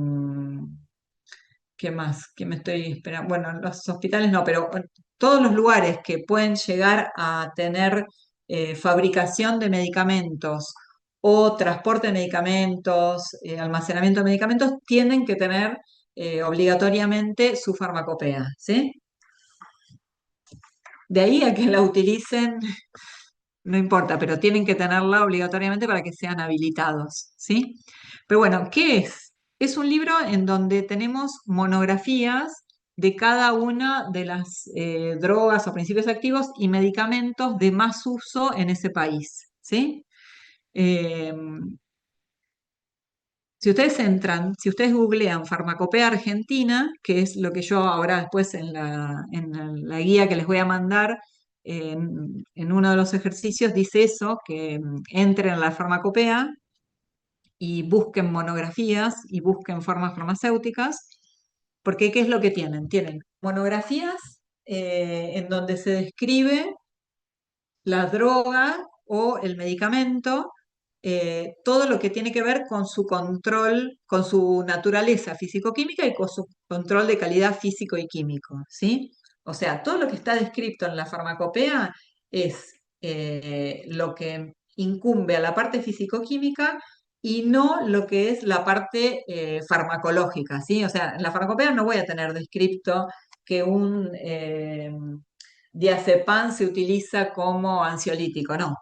más? ¿Qué me estoy esperando? Bueno, los hospitales no, pero todos los lugares que pueden llegar a tener fabricación de medicamentos o transporte de medicamentos, almacenamiento de medicamentos, tienen que tener obligatoriamente su farmacopea, ¿sí? De ahí a que la utilicen, no importa, pero tienen que tenerla obligatoriamente para que sean habilitados, ¿sí? Pero bueno, ¿qué es? Es un libro en donde tenemos monografías de cada una de las drogas o principios activos y medicamentos de más uso en ese país, ¿sí? Eh, si ustedes entran, si ustedes googlean farmacopea argentina, que es lo que yo ahora después en la guía que les voy a mandar, en uno de los ejercicios dice eso, que entren a la farmacopea y busquen monografías y busquen formas farmacéuticas, porque ¿qué es lo que tienen? Tienen monografías en donde se describe la droga o el medicamento, todo lo que tiene que ver con su control, con su naturaleza físico-química y con su control de calidad físico y químico, ¿sí? O sea, todo lo que está descrito en la farmacopea es lo que incumbe a la parte físico-química y no lo que es la parte farmacológica, ¿sí? O sea, en la farmacopea no voy a tener descrito que un diazepam se utiliza como ansiolítico, no.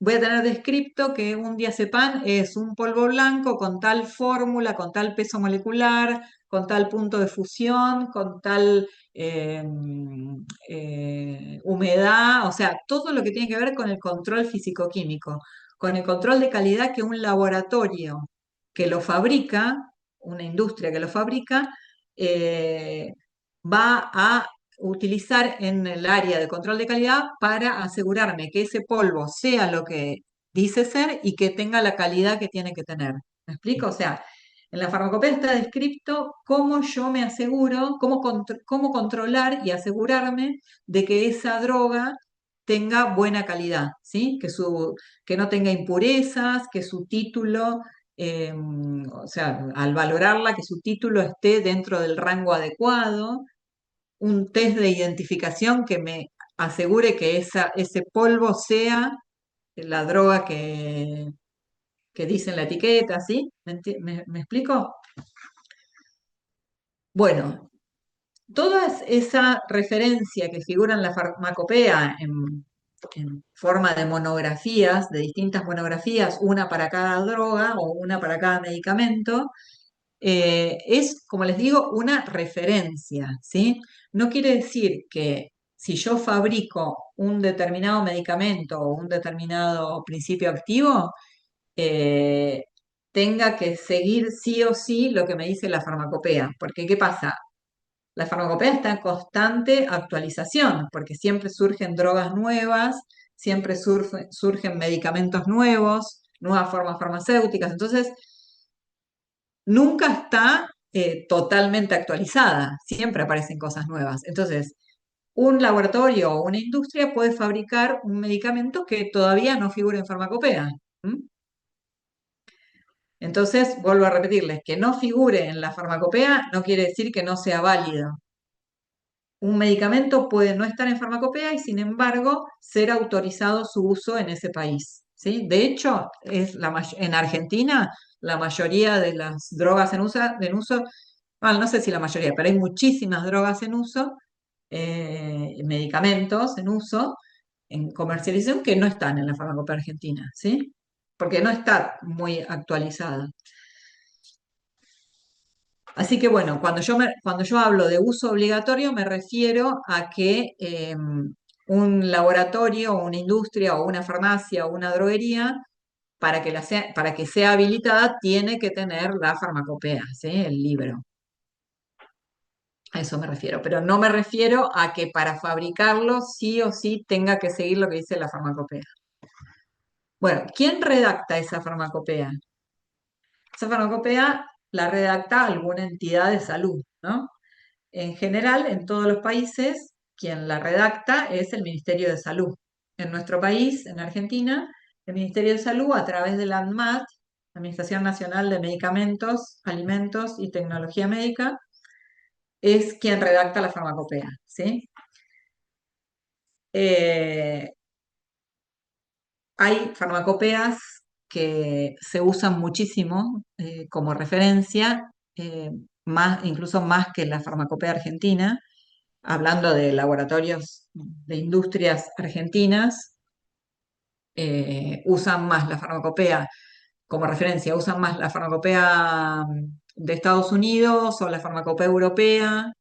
Voy a tener descripto que un diazepam es un polvo blanco con tal fórmula, con tal peso molecular, con tal punto de fusión, con tal humedad, o sea, todo lo que tiene que ver con el control físico-químico, con el control de calidad que un laboratorio que lo fabrica, una industria que lo fabrica, eh, va a utilizar en el área de control de calidad para asegurarme que ese polvo sea lo que dice ser y que tenga la calidad que tiene que tener. ¿Me explico? O sea, en la farmacopea está descrito cómo yo me aseguro, cómo controlar y asegurarme de que esa droga tenga buena calidad, ¿sí? Que no tenga impurezas, que su título, o sea, al valorarla, que su título esté dentro del rango adecuado, un test de identificación que me asegure que ese polvo sea la droga que dice en la etiqueta, ¿sí? ¿Me explico? Bueno, toda esa referencia que figura en la farmacopea en forma de monografías, de distintas monografías, una para cada droga o una para cada medicamento, es, como les digo, una referencia, ¿sí? No quiere decir que si yo fabrico un determinado medicamento o un determinado principio activo, eh, tenga que seguir sí o sí lo que me dice la farmacopea. Porque, ¿qué pasa? La farmacopea está en constante actualización, porque siempre surgen drogas nuevas, siempre surgen medicamentos nuevos, nuevas formas farmacéuticas. Entonces, nunca está totalmente actualizada, siempre aparecen cosas nuevas. Entonces, un laboratorio o una industria puede fabricar un medicamento que todavía no figura en farmacopea. ¿M? Entonces, vuelvo a repetirles, que no figure en la farmacopea no quiere decir que no sea válido. Un medicamento puede no estar en farmacopea y, sin embargo, ser autorizado su uso en ese país, ¿sí? De hecho, en Argentina, la mayoría de las drogas bueno, no sé si la mayoría, pero hay muchísimas drogas en uso, medicamentos en uso, en comercialización, que no están en la farmacopea argentina, ¿sí? Porque no está muy actualizada. Así que bueno, cuando yo hablo de uso obligatorio me refiero a que un laboratorio, o una industria, o una farmacia, o una droguería, para que sea habilitada, tiene que tener la farmacopea, ¿sí? El libro. A eso me refiero. Pero no me refiero a que para fabricarlo sí o sí tenga que seguir lo que dice la farmacopea. Bueno, ¿quién redacta esa farmacopea? Esa farmacopea la redacta alguna entidad de salud, ¿no? En general, en todos los países, quien la redacta es el Ministerio de Salud. En nuestro país, en Argentina, el Ministerio de Salud, a través de la ANMAT, Administración Nacional de Medicamentos, Alimentos y Tecnología Médica, es quien redacta la farmacopea, ¿sí? Eh, Hay farmacopeas que se usan muchísimo como referencia, incluso más que la farmacopea argentina, hablando de laboratorios de industrias argentinas, usan más la farmacopea como referencia, usan más la farmacopea de Estados Unidos o la farmacopea europea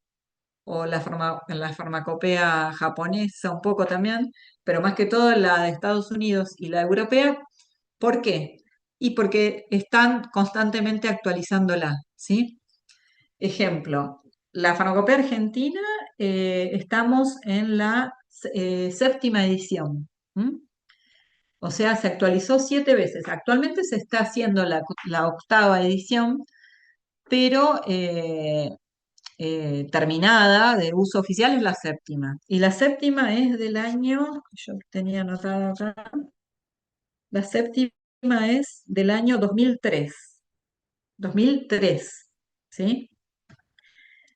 o la farmacopea japonesa un poco también, pero más que todo la de Estados Unidos y la europea. ¿Por qué? Y porque están constantemente actualizándola, ¿sí? Ejemplo, la farmacopea argentina, estamos en la séptima edición. ¿M? O sea, se actualizó 7 veces. Actualmente se está haciendo la octava edición, pero terminada de uso oficial es la séptima. Y la séptima es del año, yo tenía anotado acá, la séptima es del año 2003. 2003, ¿sí?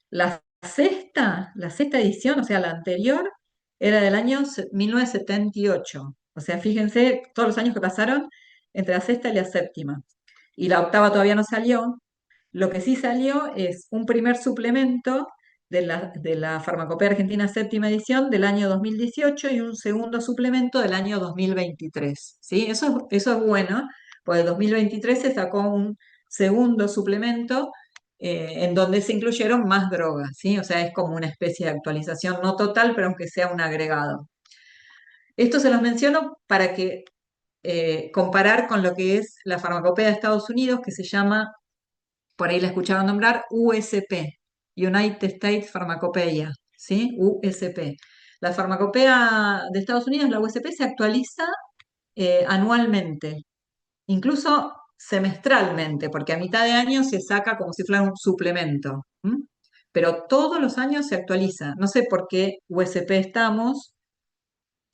La sexta edición, o sea, la anterior, era del año 1978. O sea, fíjense todos los años que pasaron entre la sexta y la séptima. Y la octava todavía no salió. Lo que sí salió es un primer suplemento de la Farmacopea Argentina séptima edición del año 2018 y un segundo suplemento del año 2023. ¿Sí? Eso es bueno, porque en 2023 se sacó un segundo suplemento en donde se incluyeron más drogas, ¿sí? O sea, es como una especie de actualización, no total, pero aunque sea un agregado. Esto se los menciono para que comparar con lo que es la farmacopea de Estados Unidos, que se llama, por ahí la escucharon nombrar, USP, United States Pharmacopeia, ¿sí? USP. La farmacopea de Estados Unidos, la USP, se actualiza anualmente, incluso semestralmente, porque a mitad de año se saca como si fuera un suplemento. ¿M? Pero todos los años se actualiza. No sé por qué USP estamos,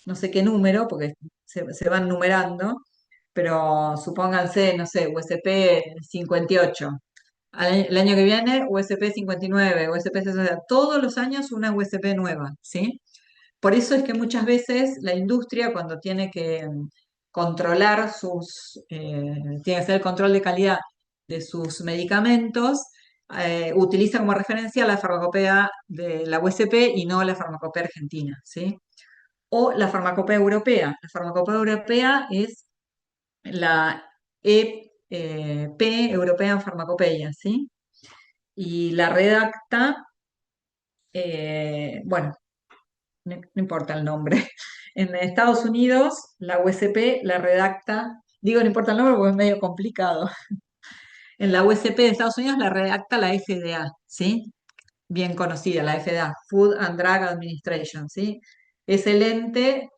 no sé qué número, porque se van numerando, pero supónganse, no sé, USP 58. El año que viene, USP 59, USP 60, todos los años una USP nueva, ¿sí? Por eso es que muchas veces la industria, cuando tiene que controlar tiene que hacer el control de calidad de sus medicamentos, utiliza como referencia la farmacopea de la USP y no la farmacopea argentina, ¿sí? O la farmacopea europea. La farmacopea europea es la EP, European Pharmacopeia, ¿sí? Y la redacta, bueno, no importa el nombre. En Estados Unidos, la USP la redacta, digo no importa el nombre porque es medio complicado. En la USP de Estados Unidos la redacta la FDA, ¿sí? Bien conocida, la FDA, Food and Drug Administration, ¿sí? Es el ente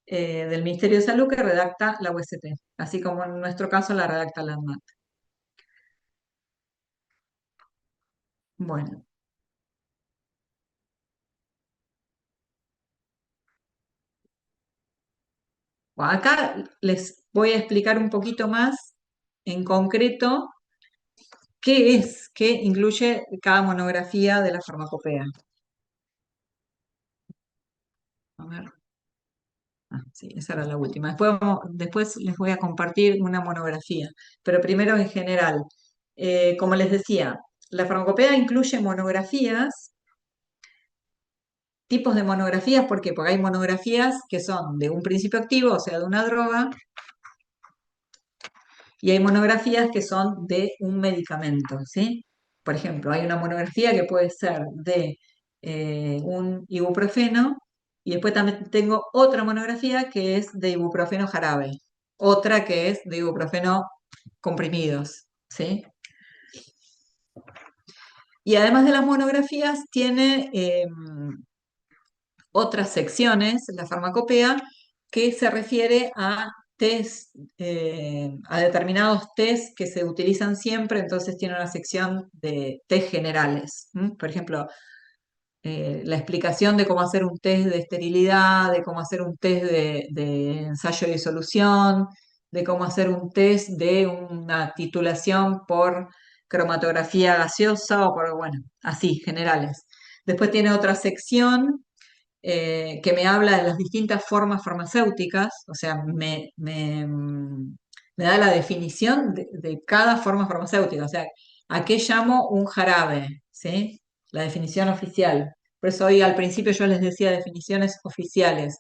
del Ministerio de Salud que redacta la USP, así como en nuestro caso la redacta la ANMAT. Bueno, acá les voy a explicar un poquito más en concreto qué incluye cada monografía de la farmacopea. A ver. Sí, esa era la última. Después les voy a compartir una monografía, pero primero en general. Como les decía, la farmacopea incluye monografías, tipos de monografías, ¿por qué? Porque hay monografías que son de un principio activo, o sea, de una droga, y hay monografías que son de un medicamento, ¿sí? Por ejemplo, hay una monografía que puede ser de un ibuprofeno y después también tengo otra monografía que es de ibuprofeno jarabe, otra que es de ibuprofeno comprimidos, ¿sí? Y además de las monografías tiene otras secciones, la farmacopea, que se refiere a test, a determinados test que se utilizan siempre, entonces tiene una sección de test generales. ¿M? Por ejemplo, la explicación de cómo hacer un test de esterilidad, de cómo hacer un test de ensayo de disolución, de cómo hacer un test de una titulación por cromatografía gaseosa o por, bueno, así, generales. Después tiene otra sección que me habla de las distintas formas farmacéuticas, o sea, me da la definición de cada forma farmacéutica, o sea, ¿a qué llamo un jarabe? ¿Sí? La definición oficial. Por eso hoy al principio yo les decía definiciones oficiales.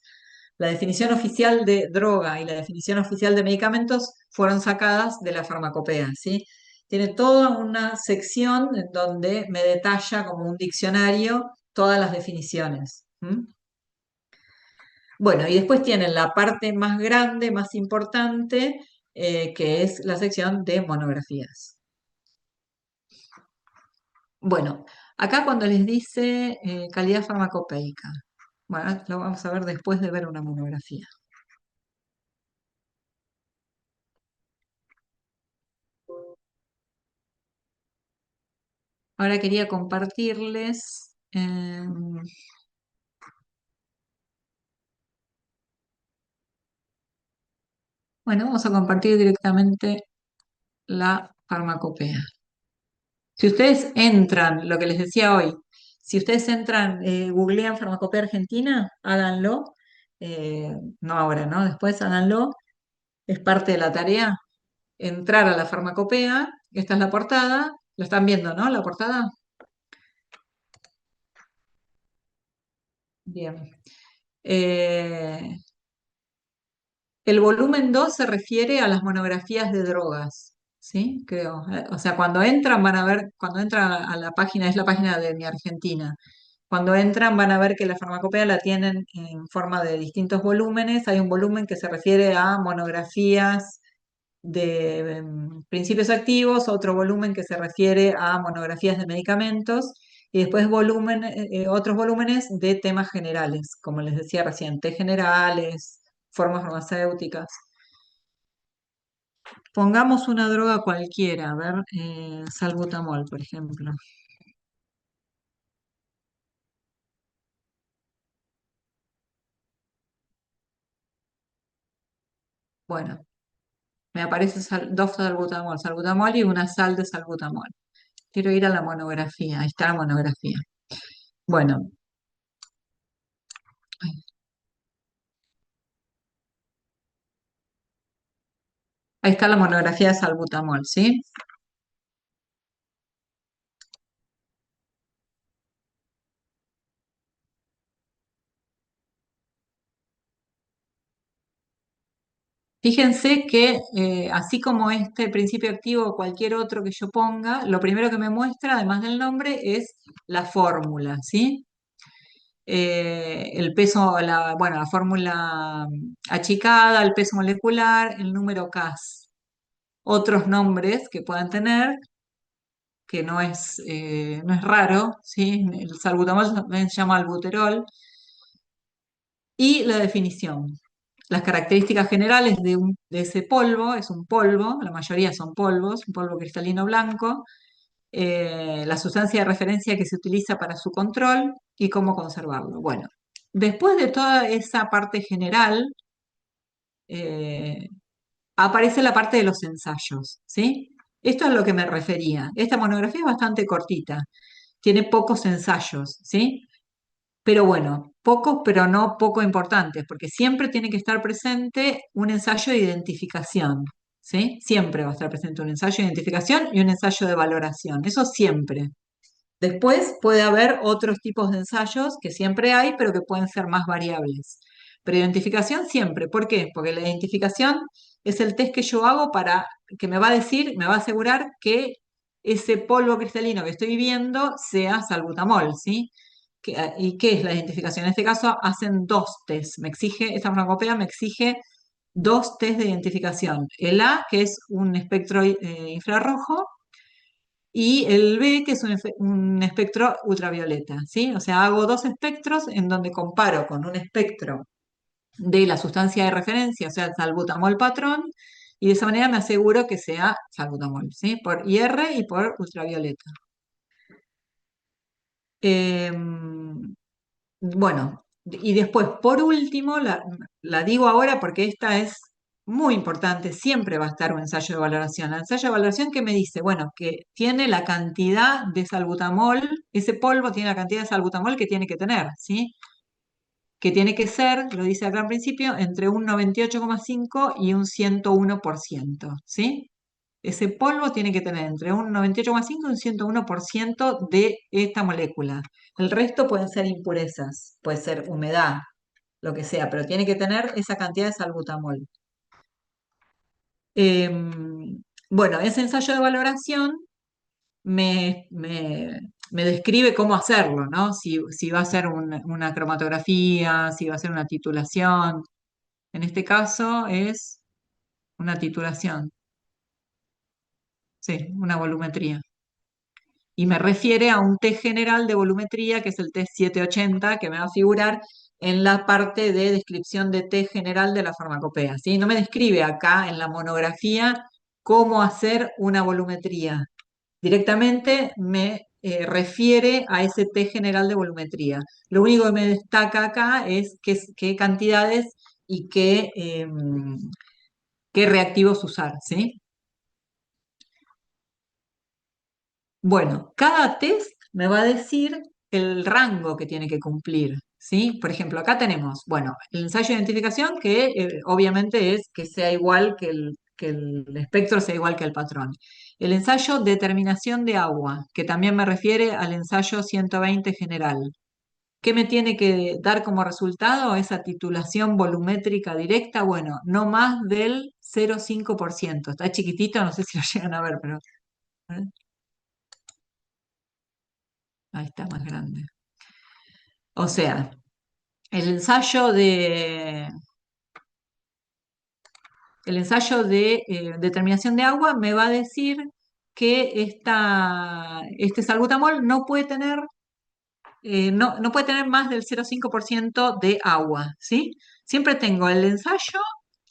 La definición oficial de droga y la definición oficial de medicamentos fueron sacadas de la farmacopea, ¿sí? Tiene toda una sección en donde me detalla como un diccionario todas las definiciones. ¿M? Bueno, y después tienen la parte más grande, más importante, que es la sección de monografías. Bueno, acá cuando les dice calidad farmacopeica, bueno, lo vamos a ver después de ver una monografía. Ahora quería compartirles, bueno, vamos a compartir directamente la farmacopea. Si ustedes entran, lo que les decía hoy, si ustedes entran, googlean farmacopea argentina, háganlo, no ahora, ¿no? Después háganlo, es parte de la tarea, entrar a la farmacopea, esta es la portada, lo están viendo, ¿no? La portada. Bien. Eh, el volumen 2 se refiere a las monografías de drogas, ¿sí? Creo. O sea, cuando entran van a ver, cuando entran a la página, es la página de mi Argentina. Cuando entran van a ver que la farmacopea la tienen en forma de distintos volúmenes. Hay un volumen que se refiere a monografías de principios activos, otro volumen que se refiere a monografías de medicamentos y después otros volúmenes de temas generales, como les decía recién, té generales, formas farmacéuticas. Pongamos una droga cualquiera, a ver, salbutamol, por ejemplo. Bueno, me aparece dos salbutamol, salbutamol y una sal de salbutamol. Quiero ir a la monografía, ahí está la monografía. Bueno, ahí está la monografía de salbutamol, ¿sí? Fíjense que así como este principio activo o cualquier otro que yo ponga, lo primero que me muestra, además del nombre, es la fórmula, ¿sí? El peso, bueno, la fórmula achicada, el peso molecular, el número CAS. Otros nombres que puedan tener, que no es raro, ¿sí? El salbutamol también se llama albuterol, y la definición. Las características generales de ese polvo, es un polvo, la mayoría son polvos, un polvo cristalino blanco, la sustancia de referencia que se utiliza para su control y cómo conservarlo. Bueno, después de toda esa parte general, eh, aparece la parte de los ensayos, ¿sí? Esto es a lo que me refería. Esta monografía es bastante cortita, tiene pocos ensayos, ¿sí? Pero bueno, pocos, pero no poco importantes, porque siempre tiene que estar presente un ensayo de identificación, ¿sí? Siempre va a estar presente un ensayo de identificación y un ensayo de valoración, eso siempre. Después puede haber otros tipos de ensayos que siempre hay, pero que pueden ser más variables. Pero identificación siempre. ¿Por qué? Porque la identificación es el test que yo hago para que me va a decir, me va a asegurar que ese polvo cristalino que estoy viendo sea salbutamol, ¿sí? ¿Y qué es la identificación? En este caso hacen dos test. Esta farmacopea me exige dos test de identificación. El A, que es un espectro infrarrojo, y el B, que es un espectro ultravioleta, ¿sí? O sea, hago dos espectros en donde comparo con un espectro de la sustancia de referencia, o sea, el salbutamol patrón, y de esa manera me aseguro que sea salbutamol, ¿sí? Por IR y por ultravioleta. Bueno, y después, por último, la digo ahora porque esta es muy importante, siempre va a estar un ensayo de valoración. El ensayo de valoración que me dice, bueno, que tiene la cantidad de salbutamol, ese polvo tiene la cantidad de salbutamol que tiene que tener, ¿sí? Que tiene que ser, lo dice acá al principio, entre un 98,5 y un 101%, ¿sí? Ese polvo tiene que tener entre un 98,5 y un 101% de esta molécula. El resto pueden ser impurezas, puede ser humedad, lo que sea, pero tiene que tener esa cantidad de salbutamol. Bueno, ese ensayo de valoración me describe cómo hacerlo, ¿no? Si va a ser una cromatografía, si va a ser una titulación. En este caso es una titulación, sí, una volumetría. Y me refiere a un test general de volumetría, que es el test 780, que me va a figurar en la parte de descripción de test general de la farmacopea, ¿sí? No me describe acá en la monografía cómo hacer una volumetría. Directamente me refiere a ese test general de volumetría. Lo único que me destaca acá es qué cantidades y qué reactivos usar, ¿sí? Bueno, cada test me va a decir el rango que tiene que cumplir, ¿sí? Por ejemplo, acá tenemos, bueno, el ensayo de identificación que obviamente es que sea igual que el espectro sea igual que el patrón. El ensayo determinación de agua, que también me refiere al ensayo 120 general. ¿Qué me tiene que dar como resultado esa titulación volumétrica directa? Bueno, no más del 0,5%. Está chiquitito, no sé si lo llegan a ver, pero ¿eh? Ahí está más grande. O sea, el ensayo de, el ensayo de determinación de agua me va a decir que este salbutamol no puede tener más del 0,5% de agua, ¿sí? Siempre tengo el ensayo,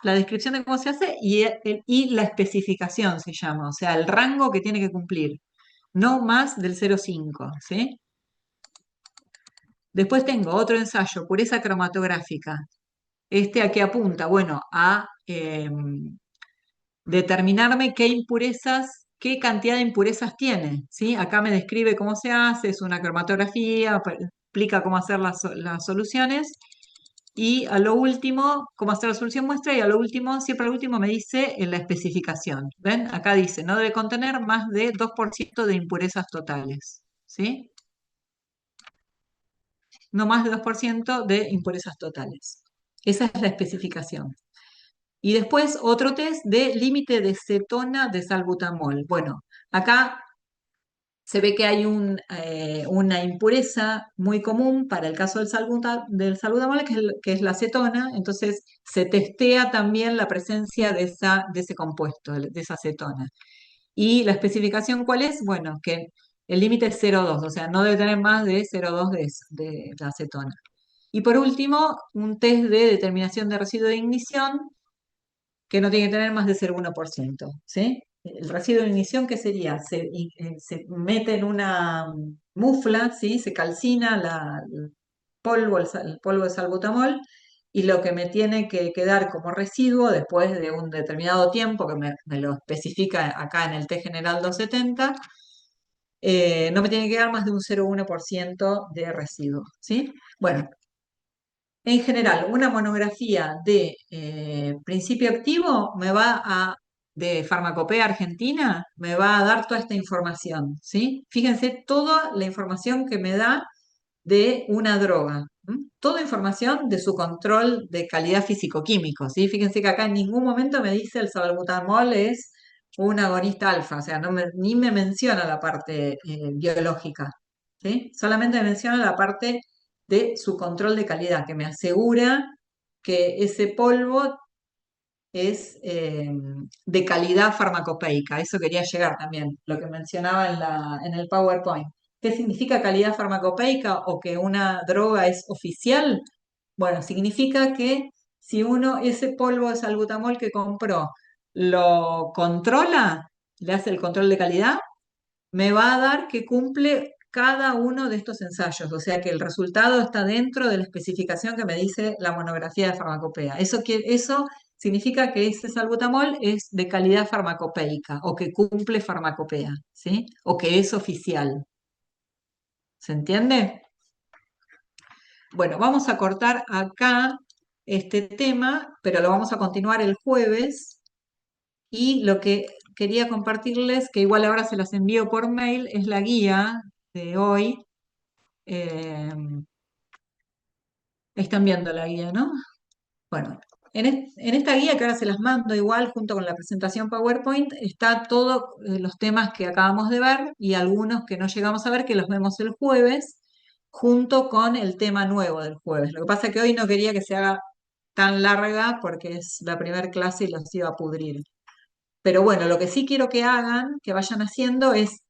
la descripción de cómo se hace y la especificación se llama, o sea, el rango que tiene que cumplir, no más del 0,5, ¿sí? Después tengo otro ensayo, pureza cromatográfica. Este a qué apunta, bueno, a determinarme qué impurezas, qué cantidad de impurezas tiene, ¿sí? Acá me describe cómo se hace, es una cromatografía, explica cómo hacer las soluciones y a lo último, cómo hacer la solución muestra y a lo último, siempre al último me dice en la especificación. ¿Ven? Acá dice, no debe contener más de 2% de impurezas totales, ¿sí? No más de 2% de impurezas totales. Esa es la especificación. Y después otro test de límite de cetona de salbutamol. Bueno, acá se ve que hay una impureza muy común para el caso del salbutamol, que es la cetona, entonces se testea también la presencia de ese compuesto, de esa cetona. ¿Y la especificación cuál es? Bueno, que el límite es 0,2, o sea, no debe tener más de 0,2 de la acetona. Y por último, un test de determinación de residuo de ignición, que no tiene que tener más de 0,1%, ¿sí? El residuo de ignición, ¿qué sería? Se mete en una mufla, ¿sí? Se calcina el polvo de salbutamol y lo que me tiene que quedar como residuo después de un determinado tiempo, que me lo especifica acá en el T general 270, no me tiene que quedar más de un 0,1% de residuo, ¿sí? Bueno, en general, una monografía de principio activo de Farmacopea Argentina, me va a dar toda esta información, ¿sí? Fíjense toda la información que me da de una droga, ¿m? Toda información de su control de calidad físico-químico, ¿sí? Fíjense que acá en ningún momento me dice el salbutamol es un agonista alfa, o sea, ni me menciona la parte biológica, ¿sí? Solamente me menciona la parte de su control de calidad, que me asegura que ese polvo es de calidad farmacopeica. Eso quería llegar también, lo que mencionaba en el PowerPoint. ¿Qué significa calidad farmacopeica o que una droga es oficial? Bueno, significa que si uno ese polvo de salbutamol que compró lo controla, le hace el control de calidad, me va a dar que cumple cada uno de estos ensayos, o sea que el resultado está dentro de la especificación que me dice la monografía de farmacopea. Eso significa que ese salbutamol es de calidad farmacopeica o que cumple farmacopea, ¿sí? O que es oficial. ¿Se entiende? Bueno, vamos a cortar acá este tema, pero lo vamos a continuar el jueves. Y lo que quería compartirles, que igual ahora se las envío por mail, es la guía de hoy. Eh, Están viendo la guía, ¿no? Bueno, en esta guía que ahora se las mando igual junto con la presentación PowerPoint, está todos los temas que acabamos de ver y algunos que no llegamos a ver, que los vemos el jueves, junto con el tema nuevo del jueves. Lo que pasa es que hoy no quería que se haga tan larga porque es la primera clase y los iba a pudrir. Pero bueno, lo que sí quiero que hagan, que vayan haciendo, es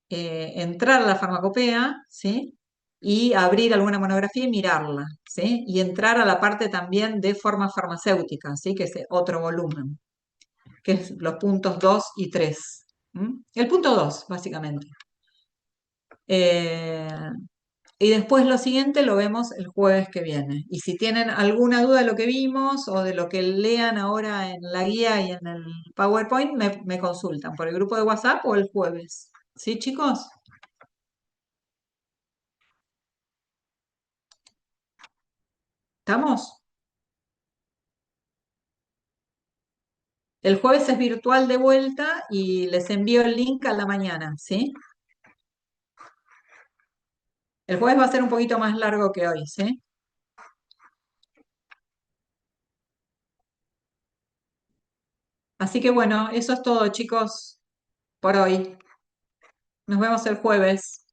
entrar a la farmacopea, ¿sí? Y abrir alguna monografía y mirarla, ¿sí? Y entrar a la parte también de forma farmacéutica, ¿sí? Que es otro volumen, que es los puntos 2 y 3. El punto 2, básicamente. Eh, y después lo siguiente lo vemos el jueves que viene. Y si tienen alguna duda de lo que vimos o de lo que lean ahora en la guía y en el PowerPoint, me consultan por el grupo de WhatsApp o el jueves. ¿Sí, chicos? ¿Estamos? El jueves es virtual de vuelta y les envío el link a la mañana, ¿sí? El jueves va a ser un poquito más largo que hoy, ¿sí? Así que bueno, eso es todo, chicos, por hoy. Nos vemos el jueves.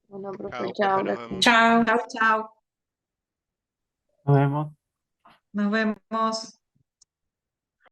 Bueno, profe, Chao, chao, profe, nos gracias. vemos. Chao. Chao, chao. Nos vemos. Nos vemos.